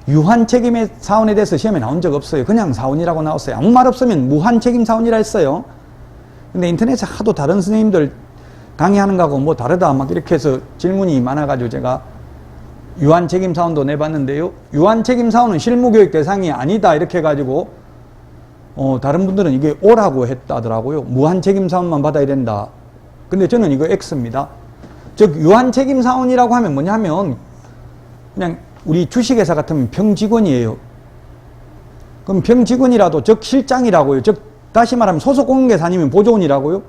유한책임사원에 대해서 시험에 나온 적 없어요. 그냥 사원이라고 나왔어요. 아무 말 없으면 무한책임사원이라 했어요. 근데 인터넷에 하도 다른 선생님들 강의하는 거하고 뭐 다르다 막 이렇게 해서 질문이 많아가지고 제가 유한책임사원도 내봤는데요. 유한책임사원은 실무교육 대상이 아니다 이렇게 해가지고 다른 분들은 이게 O라고 했다더라고요. 무한책임사원만 받아야 된다. 근데 저는 이거 X입니다. 즉 유한책임사원이라고 하면 뭐냐면 그냥 우리 주식회사 같으면 평직원이에요. 그럼 평직원이라도 즉 실장이라고요. 즉 다시 말하면 소속공인중개사 아니면 보조원이라고요.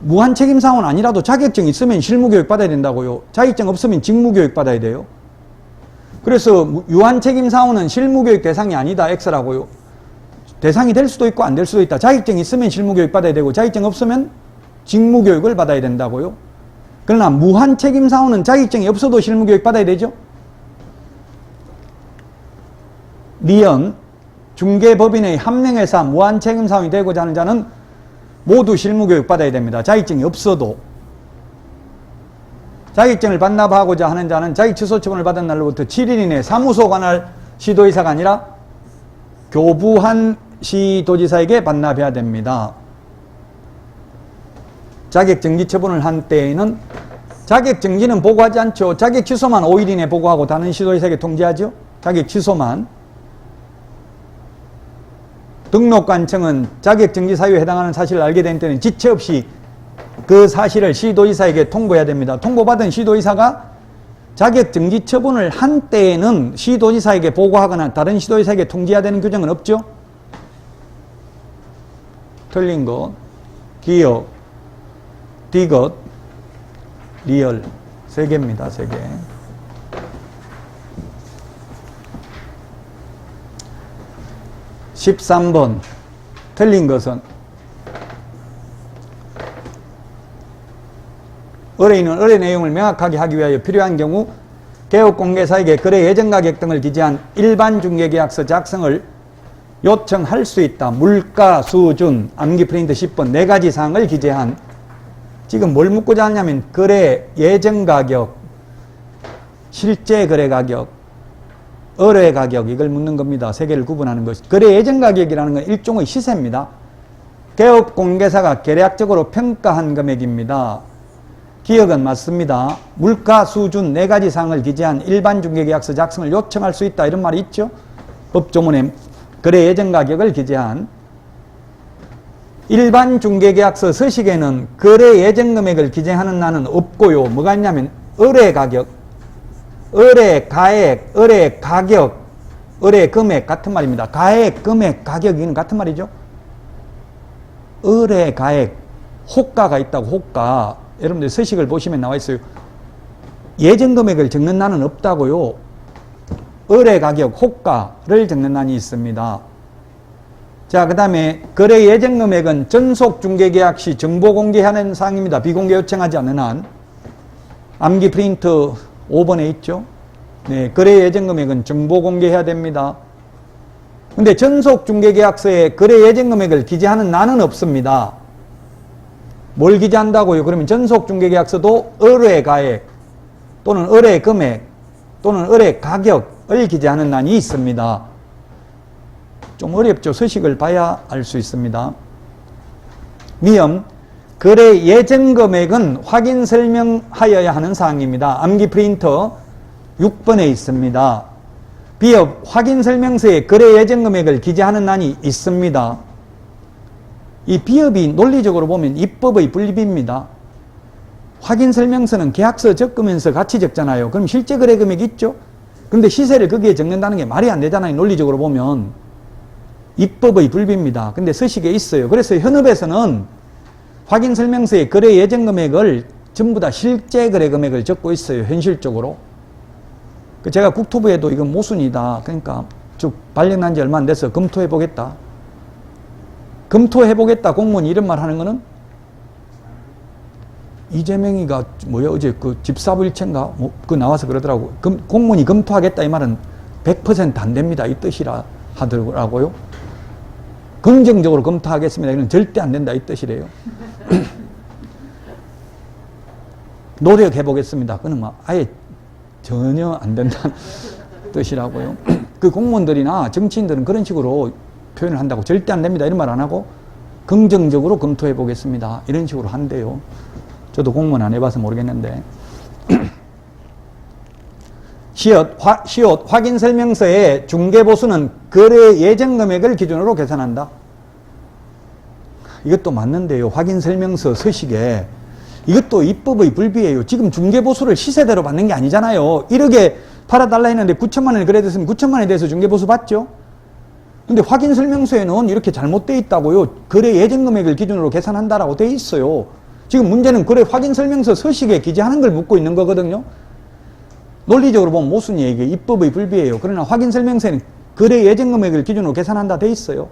무한책임사원 아니라도 자격증 있으면 실무교육 받아야 된다고요. 자격증 없으면 직무교육 받아야 돼요. 그래서 유한책임사원은 실무교육 대상이 아니다. X라고요. 대상이 될 수도 있고 안 될 수도 있다. 자격증 있으면 실무교육 받아야 되고 자격증 없으면 직무교육을 받아야 된다고요. 그러나 무한책임사원은 자격증이 없어도 실무교육 받아야 되죠. 리언 중개법인의 한명회사 무한책임사원이 되고자 하는 자는 모두 실무교육 받아야 됩니다. 자격증이 없어도. 자격증을 반납하고자 하는 자는 자격 취소 처분을 받은 날로부터 7일 이내 사무소 관할 시도의사가 아니라 교부한 시도지사에게 반납해야 됩니다. 자격정지 처분을 한 때에는 자격정지는 보고하지 않죠. 자격 취소만 5일 이내 보고하고 다른 시도의사에게 통지하죠. 자격 취소만. 등록관청은 자격정지 사유에 해당하는 사실을 알게 된 때는 지체 없이 그 사실을 시도의사에게 통보해야 됩니다. 통보받은 시도의사가 자격정지 처분을 한 때에는 시도지사에게 보고하거나 다른 시도의사에게 통지해야 되는 규정은 없죠. 틀린 거 기억, 디귿, 리얼 3개입니다. 3개. 13번 틀린 것은 의뢰인은 의뢰 내용을 명확하게 하기 위하여 필요한 경우 개업공개사에게 거래 예정 가격 등을 기재한 일반 중개계약서 작성을 요청할 수 있다. 물가, 수준, 암기 프린트 10번 4가지 사항을 기재한 지금 뭘 묻고자 하냐면 거래 예정 가격, 실제 거래 가격, 의뢰 가격 이걸 묻는 겁니다. 세 개를 구분하는 것. 거래 예정 가격이라는 건 일종의 시세입니다. 개업 공개사가 계략적으로 평가한 금액입니다. 기억은 맞습니다. 물가, 수준 4가지 사항을 기재한 일반 중개계약서 작성을 요청할 수 있다 이런 말이 있죠. 법조문에 거래 예정 가격을 기재한 일반 중개계약서 서식에는 거래 예정 금액을 기재하는 란은 없고요. 뭐가 있냐면 의뢰 가격, 의뢰 가액, 의뢰 가격, 의뢰 금액 같은 말입니다. 가액, 금액, 가격이 같은 말이죠. 의뢰 가액, 호가가 있다고 호가. 여러분들 서식을 보시면 나와 있어요. 예정 금액을 적는 란은 없다고요. 의뢰 가격, 호가를 적는 란이 있습니다. 자, 그 다음에 거래 예정 금액은 전속 중개계약 시 정보 공개하는 사항입니다. 비공개 요청하지 않는 한. 암기 프린트 5번에 있죠. 네, 거래 예정 금액은 정보 공개해야 됩니다. 근데 전속 중개계약서에 거래 예정 금액을 기재하는 란은 없습니다. 뭘 기재한다고요? 그러면 전속 중개계약서도 의뢰 가액 또는 의뢰 금액 또는 의뢰 가격을 기재하는 란이 있습니다. 좀 어렵죠. 서식을 봐야 알 수 있습니다. 미음, 거래 예정 금액은 확인 설명하여야 하는 사항입니다. 암기 프린터 6번에 있습니다. 비읍, 확인 설명서에 거래 예정 금액을 기재하는 란이 있습니다. 이 비읍이 논리적으로 보면 입법의 분립입니다. 확인 설명서는 계약서 적으면서 같이 적잖아요. 그럼 실제 거래 금액이 있죠? 그런데 시세를 거기에 적는다는 게 말이 안 되잖아요. 논리적으로 보면. 입법의 불비입니다. 근데 서식에 있어요. 그래서 현업에서는 확인 설명서에 거래 예정 금액을 전부 다 실제 거래 금액을 적고 있어요. 현실적으로. 제가 국토부에도 이건 모순이다. 그러니까 쭉 발령난 지 얼마 안 돼서 검토해보겠다. 검토해보겠다 공무원이 이런 말 하는 거는 이재명이가 뭐야 어제 그 집사부일체인가 뭐 그 나와서 그러더라고. 공무원이 검토하겠다 이 말은 100% 안 됩니다. 이 뜻이라 하더라고요. 긍정적으로 검토하겠습니다. 이건 절대 안 된다 이 뜻이래요. 노력해보겠습니다. 그는 막 아예 전혀 안 된다는 뜻이라고요. 그 공무원들이나 정치인들은 그런 식으로 표현을 한다고 절대 안 됩니다. 이런 말 안 하고 긍정적으로 검토해보겠습니다. 이런 식으로 한대요. 저도 공무원 안 해봐서 모르겠는데. 시옷, 확인 설명서에 중개보수는 거래 예정 금액을 기준으로 계산한다. 이것도 맞는데요. 확인 설명서 서식에 이것도 입법의 불비예요. 지금 중개보수를 시세대로 받는 게 아니잖아요. 1억에 팔아달라 했는데 9천만 원이 그래 됐으면 9천만 원에 대해서 중개보수 받죠. 근데 확인 설명서에는 이렇게 잘못되어 있다고요. 거래 예정 금액을 기준으로 계산한다라고 되어 있어요. 지금 문제는 거래 확인 설명서 서식에 기재하는 걸 묻고 있는 거거든요. 논리적으로 보면 모순이에요. 이게 입법의 불비예요. 그러나 확인 설명서에는 거래 예정 금액을 기준으로 계산한다 돼 있어요.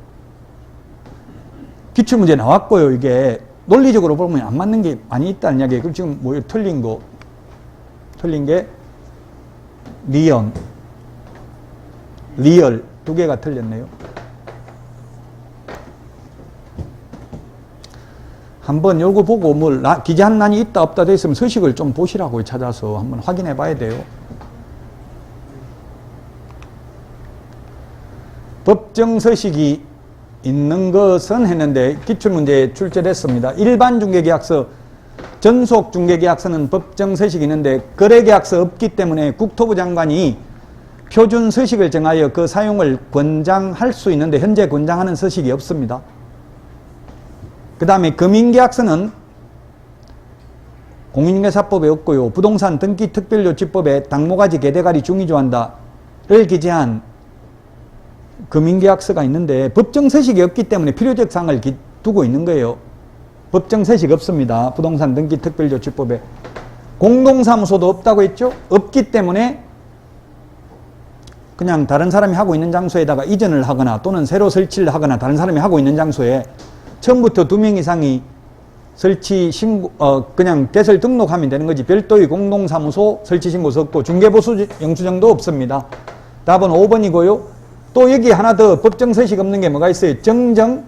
기출문제 나왔고요. 이게 논리적으로 보면 안 맞는 게 많이 있다는 이야기예요. 그럼 지금 뭐 틀린 거, 틀린 게 리언, 리얼 두 개가 틀렸네요. 한번 요거 보고 뭘 기재한 난이 있다 없다 돼 있으면 서식을 좀 보시라고요. 찾아서 한번 확인해 봐야 돼요. 법정 서식이 있는 것은 했는데 기출문제에 출제됐습니다. 일반 중개계약서, 전속 중개계약서는 법정 서식이 있는데 거래계약서 없기 때문에 국토부 장관이 표준 서식을 정하여 그 사용을 권장할 수 있는데 현재 권장하는 서식이 없습니다. 그 다음에 금융계약서는 공인중개사법에 없고요. 부동산 등기특별조치법에 당모가지 개대가리 중위조한다를 기재한 금융계약서가 있는데 법정 서식이 없기 때문에 필요적 사항을 두고 있는 거예요. 법정 서식 없습니다. 부동산 등기특별조치법에. 공동사무소도 없다고 했죠? 없기 때문에 그냥 다른 사람이 하고 있는 장소에다가 이전을 하거나 또는 새로 설치를 하거나 다른 사람이 하고 있는 장소에 처음부터 2명 이상이 설치 신고, 그냥 개설 등록하면 되는 거지. 별도의 공동사무소 설치 신고서 없고 중개보수 영수증도 없습니다. 답은 5번이고요. 또 여기 하나 더 법정 서식 없는 게 뭐가 있어요? 정정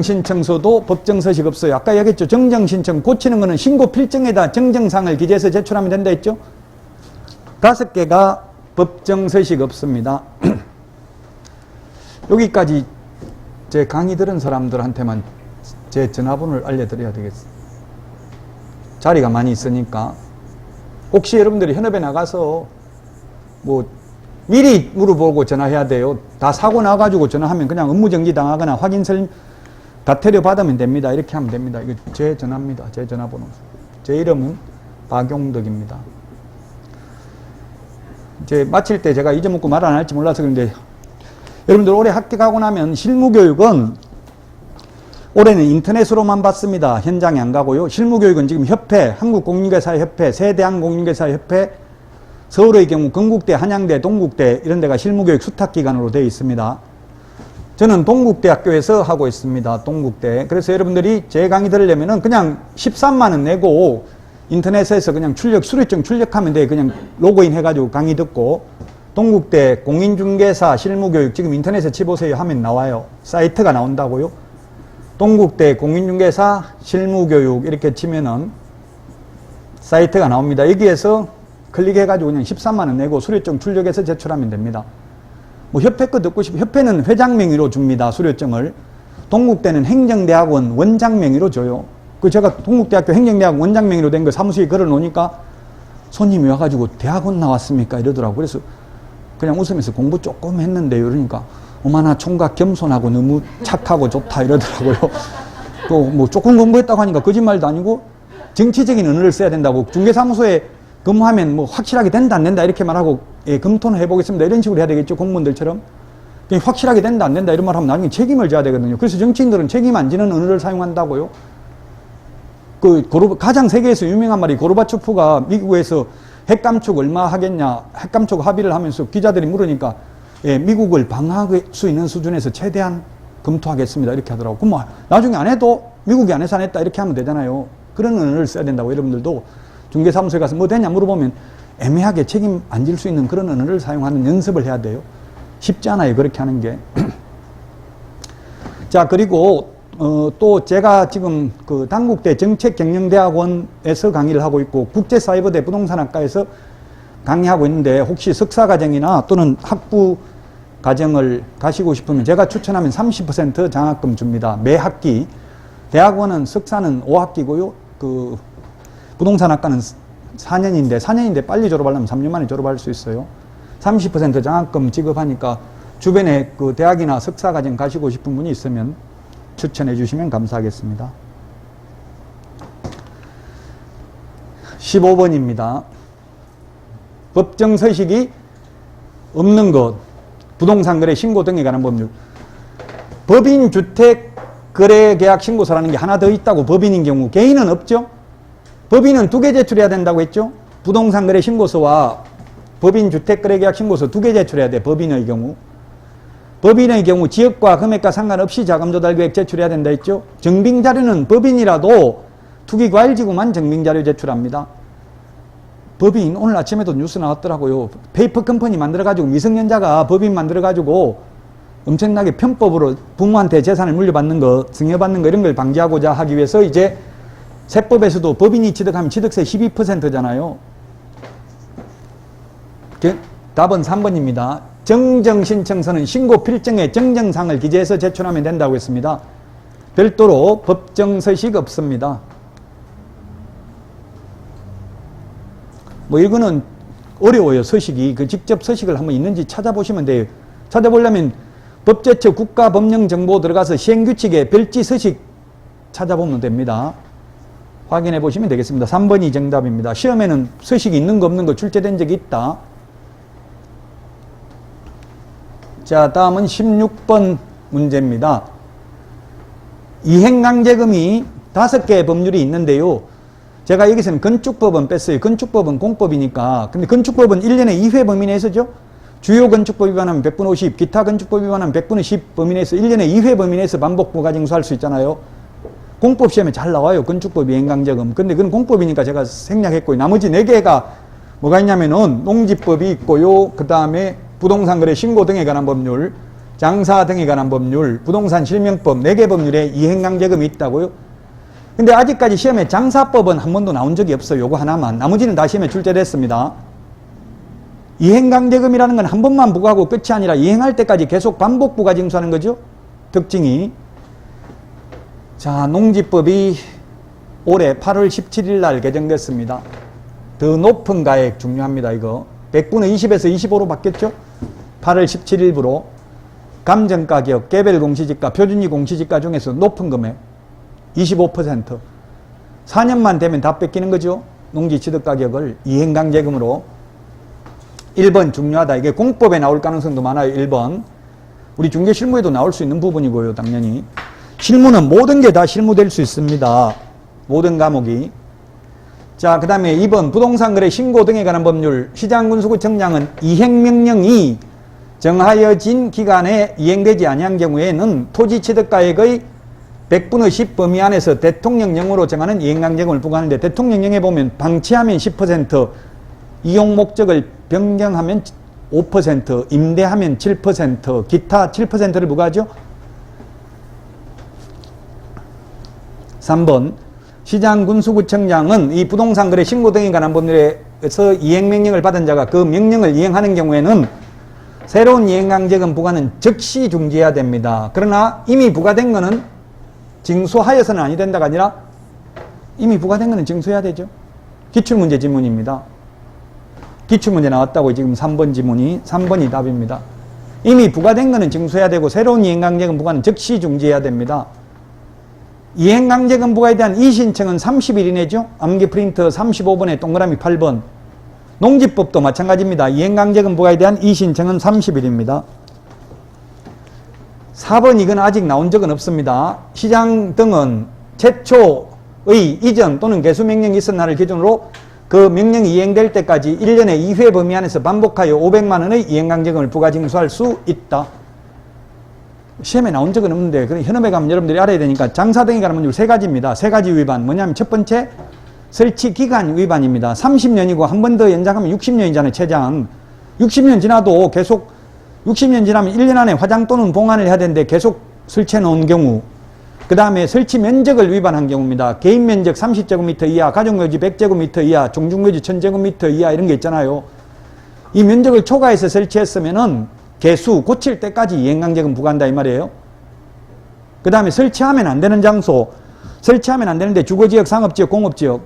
신청서도 법정 서식 없어요. 아까 얘기했죠. 정정 신청 고치는 거는 신고 필증에다 정정사항을 기재해서 제출하면 된다 했죠. 5개가 법정 서식 없습니다. 여기까지 제 강의 들은 사람들한테만 제 전화번호를 알려드려야 되겠어요. 자리가 많이 있으니까. 혹시 여러분들이 현업에 나가서 뭐 미리 물어보고 전화해야 돼요. 다 사고 나가지고 전화하면 그냥 업무정지 당하거나 확인설 다태려 받으면 됩니다. 이렇게 하면 됩니다. 이거 제 전화입니다. 제 전화번호. 제 이름은 박용덕입니다. 이제 마칠 때 제가 잊어먹고 말 안 할지 몰라서 그런데 여러분들 올해 합격하고 나면 실무교육은 올해는 인터넷으로만 받습니다. 현장에 안 가고요. 실무교육은 지금 협회, 한국공인중개사협회, 세대한공인중개사협회, 서울의 경우 건국대, 한양대, 동국대 이런 데가 실무교육 수탁기관으로 되어 있습니다. 저는 동국대학교에서 하고 있습니다. 동국대. 그래서 여러분들이 제 강의 들으려면은 그냥 13만 원 내고 인터넷에서 그냥 수료증 출력하면 돼. 그냥 로그인 해가지고 강의 듣고 동국대 공인중개사 실무교육 지금 인터넷에 치보세요 하면 나와요. 사이트가 나온다고요. 동국대 공인중개사 실무교육 이렇게 치면은 사이트가 나옵니다. 여기에서 클릭해가지고 그냥 13만 원 내고 수료증 출력해서 제출하면 됩니다. 뭐 협회 거 듣고 싶으면 협회는 회장 명의로 줍니다. 수료증을. 동국대는 행정대학원 원장 명의로 줘요. 그 제가 동국대학교 행정대학원 원장 명의로 된 거 사무실에 걸어 놓으니까 손님이 와가지고 대학원 나왔습니까? 이러더라고. 그래서 그냥 웃으면서 공부 조금 했는데요. 그러니까 어마나 총각 겸손하고 너무 착하고 좋다 이러더라고요. 또 뭐 조금 공부했다고 하니까 거짓말도 아니고 정치적인 언어를 써야 된다고 중개사무소에 근무하면 뭐 확실하게 된다 안 된다 이렇게 말하고 예, 검토는 해보겠습니다. 이런 식으로 해야 되겠죠. 공무원들처럼. 확실하게 된다 안 된다 이런 말 하면 나중에 책임을 져야 되거든요. 그래서 정치인들은 책임 안 지는 언어를 사용한다고요. 가장 세계에서 유명한 말이 고르바초프가 미국에서 핵 감축 얼마 하겠냐 핵 감축 합의를 하면서 기자들이 물으니까 예, 미국을 방어할 수 있는 수준에서 최대한 검토하겠습니다 이렇게 하더라고. 그럼 뭐 나중에 안 해도 미국이 안 해서 안 했다 이렇게 하면 되잖아요. 그런 언어를 써야 된다고. 여러분들도 중개사무소에 가서 뭐 되냐 물어보면 애매하게 책임 안 질 수 있는 그런 언어를 사용하는 연습을 해야 돼요. 쉽지 않아요 그렇게 하는 게. 자, 그리고 또 제가 지금 그 단국대 정책경영대학원에서 강의를 하고 있고 국제사이버대 부동산학과에서 강의하고 있는데 혹시 석사과정이나 또는 학부 과정을 가시고 싶으면 제가 추천하면 30% 장학금 줍니다. 매 학기. 대학원은 석사는 5학기고요. 그 부동산학과는 4년인데 빨리 졸업하려면 3년 만에 졸업할 수 있어요. 30% 장학금 지급하니까 주변에 그 대학이나 석사과정 가시고 싶은 분이 있으면 추천해 주시면 감사하겠습니다. 15번입니다. 법정 서식이 없는 것, 부동산 거래 신고 등에 관한 법률. 법인 주택 거래 계약 신고서라는 게 하나 더 있다고. 법인인 경우 개인은 없죠. 법인은 2개 제출해야 된다고 했죠. 부동산 거래 신고서와 법인 주택 거래 계약 신고서 2개 제출해야 돼. 법인의 경우. 법인의 경우 지역과 금액과 상관없이 자금 조달 계획 제출해야 된다 했죠. 증빙 자료는 법인이라도 투기과일지구만 증빙 자료 제출합니다. 법인 오늘 아침에도 뉴스 나왔더라고요. 페이퍼 컴퍼니 만들어가지고 미성년자가 법인 만들어가지고 엄청나게 편법으로 부모한테 재산을 물려받는 거, 증여받는 거 이런 걸 방지하고자 하기 위해서 이제 세법에서도 법인이 취득하면 취득세 12%잖아요. 답은 3번입니다. 정정신청서는 신고 필증에 정정사항을 기재해서 제출하면 된다고 했습니다. 별도로 법정 서식 없습니다. 뭐 이거는 어려워요. 서식이. 그 직접 서식을 한번 있는지 찾아보시면 돼요. 찾아보려면 법제처 국가법령정보 들어가서 시행규칙에 별지 서식 찾아보면 됩니다. 확인해 보시면 되겠습니다. 3번이 정답입니다. 시험에는 서식이 있는 거 없는 거 출제된 적이 있다. 자, 다음은 16번 문제입니다. 이행강제금이 5개의 법률이 있는데요. 제가 여기서는 건축법은 뺐어요. 건축법은 공법이니까. 근데 건축법은 1년에 2회 범위 내에서죠. 주요 건축법 위반하면 100분 50, 기타 건축법 위반하면 100분의 10 범위 내에서 1년에 2회 범위 내에서 반복 부가징수할 수 있잖아요. 공법 시험에 잘 나와요. 건축법 이행강제금. 근데 그건 공법이니까 제가 생략했고 나머지 4개가 뭐가 있냐면은 농지법이 있고요. 그 다음에 부동산 거래 신고 등에 관한 법률, 장사 등에 관한 법률, 부동산 실명법 4개 법률에 이행강제금이 있다고요. 근데 아직까지 시험에 장사법은 한 번도 나온 적이 없어요. 요거 하나만. 나머지는 다 시험에 출제됐습니다. 이행강제금이라는 건 한 번만 부과하고 끝이 아니라 이행할 때까지 계속 반복 부과 징수하는 거죠. 특징이. 자, 농지법이 올해 8월 17일 날 개정됐습니다. 더 높은 가액 중요합니다. 이거 100분의 20에서 25로 바뀌었죠. 8월 17일부로 감정가격, 개별 공시지가, 표준이 공시지가 중에서 높은 금액 25%. 4년만 되면 다 뺏기는 거죠. 농지 취득 가격을 이행강제금으로. 1번 중요하다. 이게 공법에 나올 가능성도 많아요. 1번. 우리 중개실무에도 나올 수 있는 부분이고요. 당연히. 실무는 모든 게 다 실무될 수 있습니다. 모든 과목이. 자, 그 다음에 2번 부동산 거래 신고 등에 관한 법률. 시장군수구청장은 이행명령이 정하여진 기간에 이행되지 아니한 경우에는 토지 취득가액의 100분의 10 범위 안에서 대통령령으로 정하는 이행강제금을 부과하는데, 대통령령에 보면 방치하면 10%, 이용 목적을 변경하면 5%, 임대하면 7%, 기타 7%를 부과하죠. 3번 시장군수구청장은 이 부동산 거래 신고 등에 관한 법률에서 이행명령을 받은 자가 그 명령을 이행하는 경우에는 새로운 이행강제금 부과는 즉시 중지해야 됩니다. 그러나 이미 부과된 것은 징수하여서는 아니 된다가 아니라 이미 부과된 것은 징수해야 되죠. 기출문제 지문입니다. 기출문제 나왔다고 지금 3번 지문이 3번이 답입니다. 이미 부과된 것은 징수해야 되고 새로운 이행강제금 부과는 즉시 중지해야 됩니다. 이행강제금 부과에 대한 이의신청은 30일 이내죠. 암기 프린트 35번에 동그라미 8번. 농지법도 마찬가지입니다. 이행강제금 부과에 대한 이의신청은 30일입니다. 4번 이건 아직 나온 적은 없습니다. 시장 등은 최초의 이전 또는 개수명령이 있은 날을 기준으로 그 명령이 이행될 때까지 1년에 2회 범위 안에서 반복하여 500만 원의 이행강제금을 부과 징수할 수 있다. 시험에 나온 적은 없는데 현업에 가면 여러분들이 알아야 되니까 장사 등에 관한 법률 3가지입니다. 3가지 위반. 뭐냐면 첫 번째 설치 기간 위반입니다. 30년이고 한 번 더 연장하면 60년이잖아요. 최장. 60년 지나도 계속 60년 지나면 1년 안에 화장 또는 봉안을 해야 되는데 계속 설치해 놓은 경우. 그 다음에 설치 면적을 위반한 경우입니다. 개인 면적 30제곱미터 이하, 가족묘지 100제곱미터 이하, 종중묘지 1000제곱미터 이하 이런 게 있잖아요. 이 면적을 초과해서 설치했으면은 개수 고칠 때까지 이행강제금 부과한다 이 말이에요. 그 다음에 설치하면 안 되는 장소, 설치하면 안 되는데 주거지역, 상업지역, 공업지역,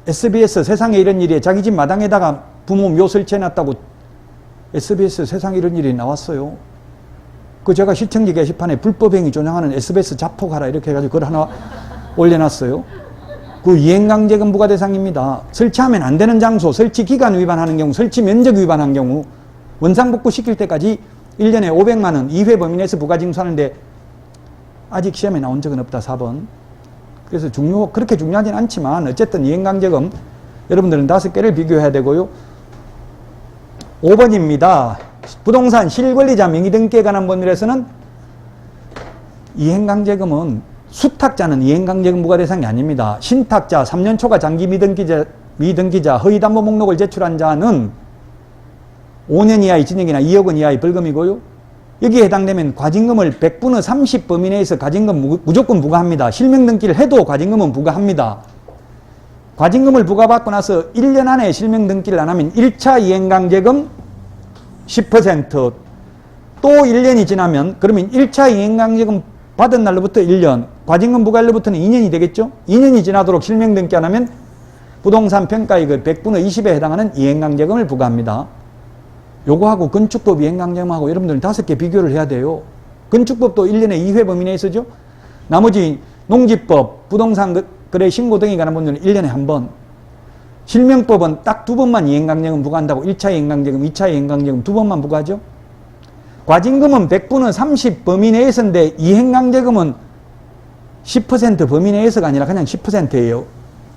SBS 세상에 이런 일이 자기 집 마당에다가 부모 묘 설치해놨다고 SBS 세상에 이런 일이 나왔어요. 그 제가 시청지 게시판에 불법행위 조장하는 SBS 자폭하라 이렇게 해가지고 그걸 하나 올려놨어요. 그 이행강제금 부과 대상입니다. 설치하면 안 되는 장소, 설치 기간 위반하는 경우, 설치 면적 위반한 경우 원상복구 시킬 때까지 1년에 500만 원 2회 범위 내에서 부과 징수하는데 아직 시험에 나온 적은 없다. 4번. 그래서 그렇게 중요하진 않지만 어쨌든 이행강제금 여러분들은 5개를 비교해야 되고요. 5번입니다. 부동산 실권리자 명의 등기에 관한 법률에서는 이행강제금은 수탁자는 이행강제금 부과 대상이 아닙니다. 신탁자, 3년 초과 장기 미등기자, 허위담보 목록을 제출한 자는 5년 이하의 징역이나 2억 원 이하의 벌금이고요. 여기에 해당되면 과징금을 100분의 30 범위 내에서 과징금 무조건 부과합니다. 실명등기를 해도 과징금은 부과합니다. 과징금을 부과받고 나서 1년 안에 실명등기를 안 하면 1차 이행강제금 10%, 또 1년이 지나면 그러면 1차 이행강제금 받은 날로부터 1년, 과징금 부과일로부터는 2년이 되겠죠? 2년이 지나도록 실명등기 안 하면 부동산 평가액의 100분의 20에 해당하는 이행강제금을 부과합니다. 요거하고 건축법 이행강제금하고 여러분들은 5개 비교를 해야 돼요. 건축법도 1년에 2회 범위 내에서죠. 나머지 농지법, 부동산 거래 신고 등에 관한 법률은 1년에 한 번. 실명법은 딱 2번만 이행강제금 부과한다고 1차 이행강제금, 2차 이행강제금 2번만 부과하죠. 과징금은 100분의 30 범위 내에서인데 이행강제금은 10% 범위 내에서가 아니라 그냥 10%예요.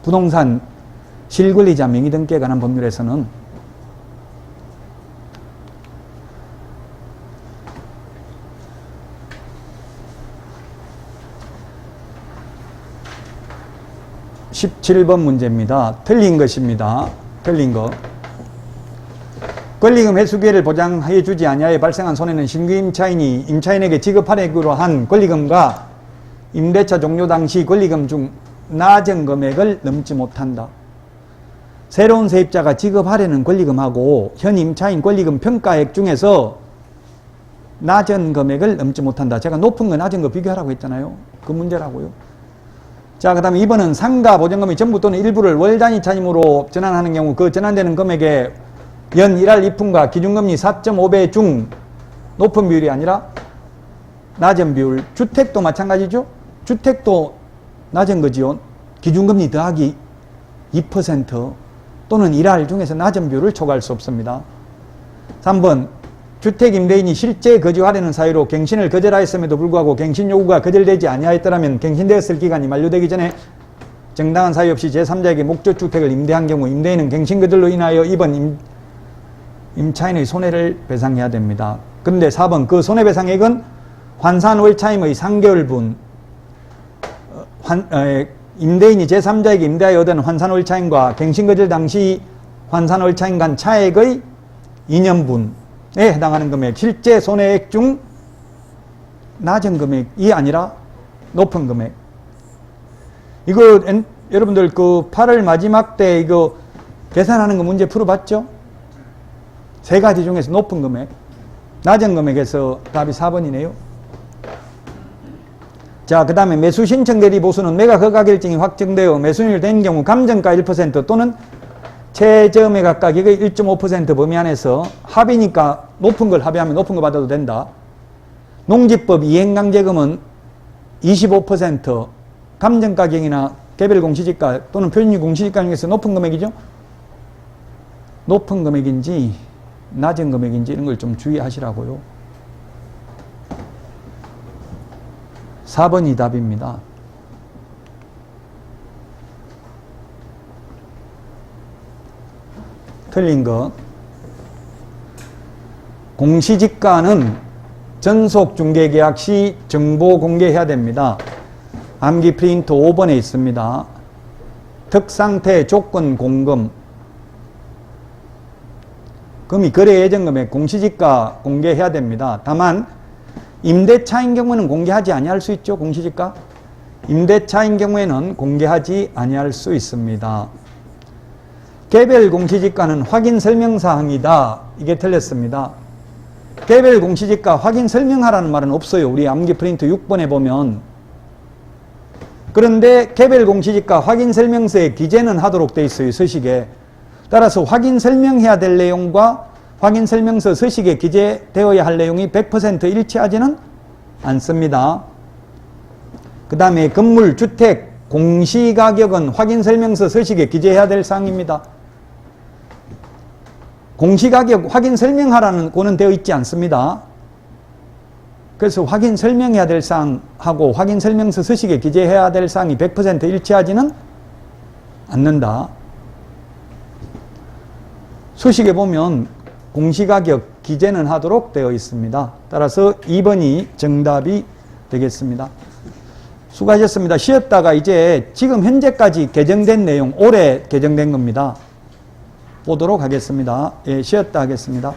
부동산 실권리자 명의 등기에 관한 법률에서는. (17번) 문제입니다. 틀린 것입니다. 틀린 거. 권리금 회수 기회를 보장해 주지 아니하여 발생한 손해는 신규 임차인이 임차인에게 지급하려고 한 권리금과 임대차 종료 당시 권리금 중 낮은 금액을 넘지 못한다. 새로운 세입자가 지급하려는 권리금하고 현 임차인 권리금 평가액 중에서 낮은 금액을 넘지 못한다. 제가 높은 거 낮은 거 비교하라고 했잖아요. 그 문제라고요. 자, 그 다음에 2번은 상가 보증금이 전부 또는 일부를 월 단위 차임으로 전환하는 경우 그 전환되는 금액의 연 1할 이품과 기준금리 4.5배 중 높은 비율이 아니라 낮은 비율. 주택도 마찬가지죠. 주택도 낮은 거지요. 기준금리 더하기 2% 또는 1할 중에서 낮은 비율을 초과할 수 없습니다. 3번 주택 임대인이 실제 거주하려는 사유로 갱신을 거절하였음에도 불구하고 갱신 요구가 거절되지 아니하였더라면 갱신되었을 기간이 만료되기 전에 정당한 사유 없이 제3자에게 목적주택을 임대한 경우 임대인은 갱신 거절로 인하여 입은 임차인의 손해를 배상해야 됩니다. 그런데 4번 그 손해배상액은 환산월차임의 3개월분 임대인이 제3자에게 임대하여 얻은 환산월차임과 갱신거절 당시 환산월차임 간 차액의 2년분에 해당하는 금액, 실제 손해액 중 낮은 금액이 아니라 높은 금액. 이거 여러분들 그 8월 마지막 때 이거 계산하는 거 문제 풀어봤죠? 세 가지 중에서 높은 금액, 낮은 금액에서 답이 4번이네요. 자, 그 다음에 매수 신청 대리 보수는 매각 허가 결정이 확정되어 매수인이 된 경우 감정가 1% 또는 최저 매각 가격의 1.5% 범위 안에서 합의니까 높은 걸 합의하면 높은 거 받아도 된다. 농지법 이행강제금은 25% 감정가격이나 개별 공시지가 또는 표준이 공시지가 중에서 높은 금액이죠. 높은 금액인지 낮은 금액인지 이런 걸 좀 주의하시라고요. 4번이 답입니다. 틀린 거. 공시지가는 전속중개계약 시 정보 공개해야 됩니다. 암기 프린트 5번에 있습니다. 특상태 조건 공금. 금이 거래 예정금액 공시지가 공개해야 됩니다. 다만 임대차인 경우는 공개하지 아니할 수 있죠. 공시지가. 임대차인 경우에는 공개하지 아니할 수 있습니다. 개별 공시지가는 확인 설명사항이다. 이게 틀렸습니다. 개별 공시지가 확인 설명하라는 말은 없어요. 우리 암기 프린트 6번에 보면. 그런데 개별 공시지가 확인 설명서에 기재는 하도록 되어 있어요. 서식에. 따라서 확인 설명해야 될 내용과 확인 설명서 서식에 기재되어야 할 내용이 100% 일치하지는 않습니다. 그 다음에 건물, 주택, 공시가격은 확인 설명서 서식에 기재해야 될 사항입니다. 공시가격 확인 설명하라는 고는 되어 있지 않습니다. 그래서 확인 설명해야 될 사항하고 확인 설명서 서식에 기재해야 될 사항이 100% 일치하지는 않는다. 서식에 보면 공시가격 기재는 하도록 되어 있습니다. 따라서 2번이 정답이 되겠습니다. 수고하셨습니다. 쉬었다가 이제 지금 현재까지 개정된 내용, 올해 개정된 겁니다. 보도록 하겠습니다. 예, 쉬었다 하겠습니다.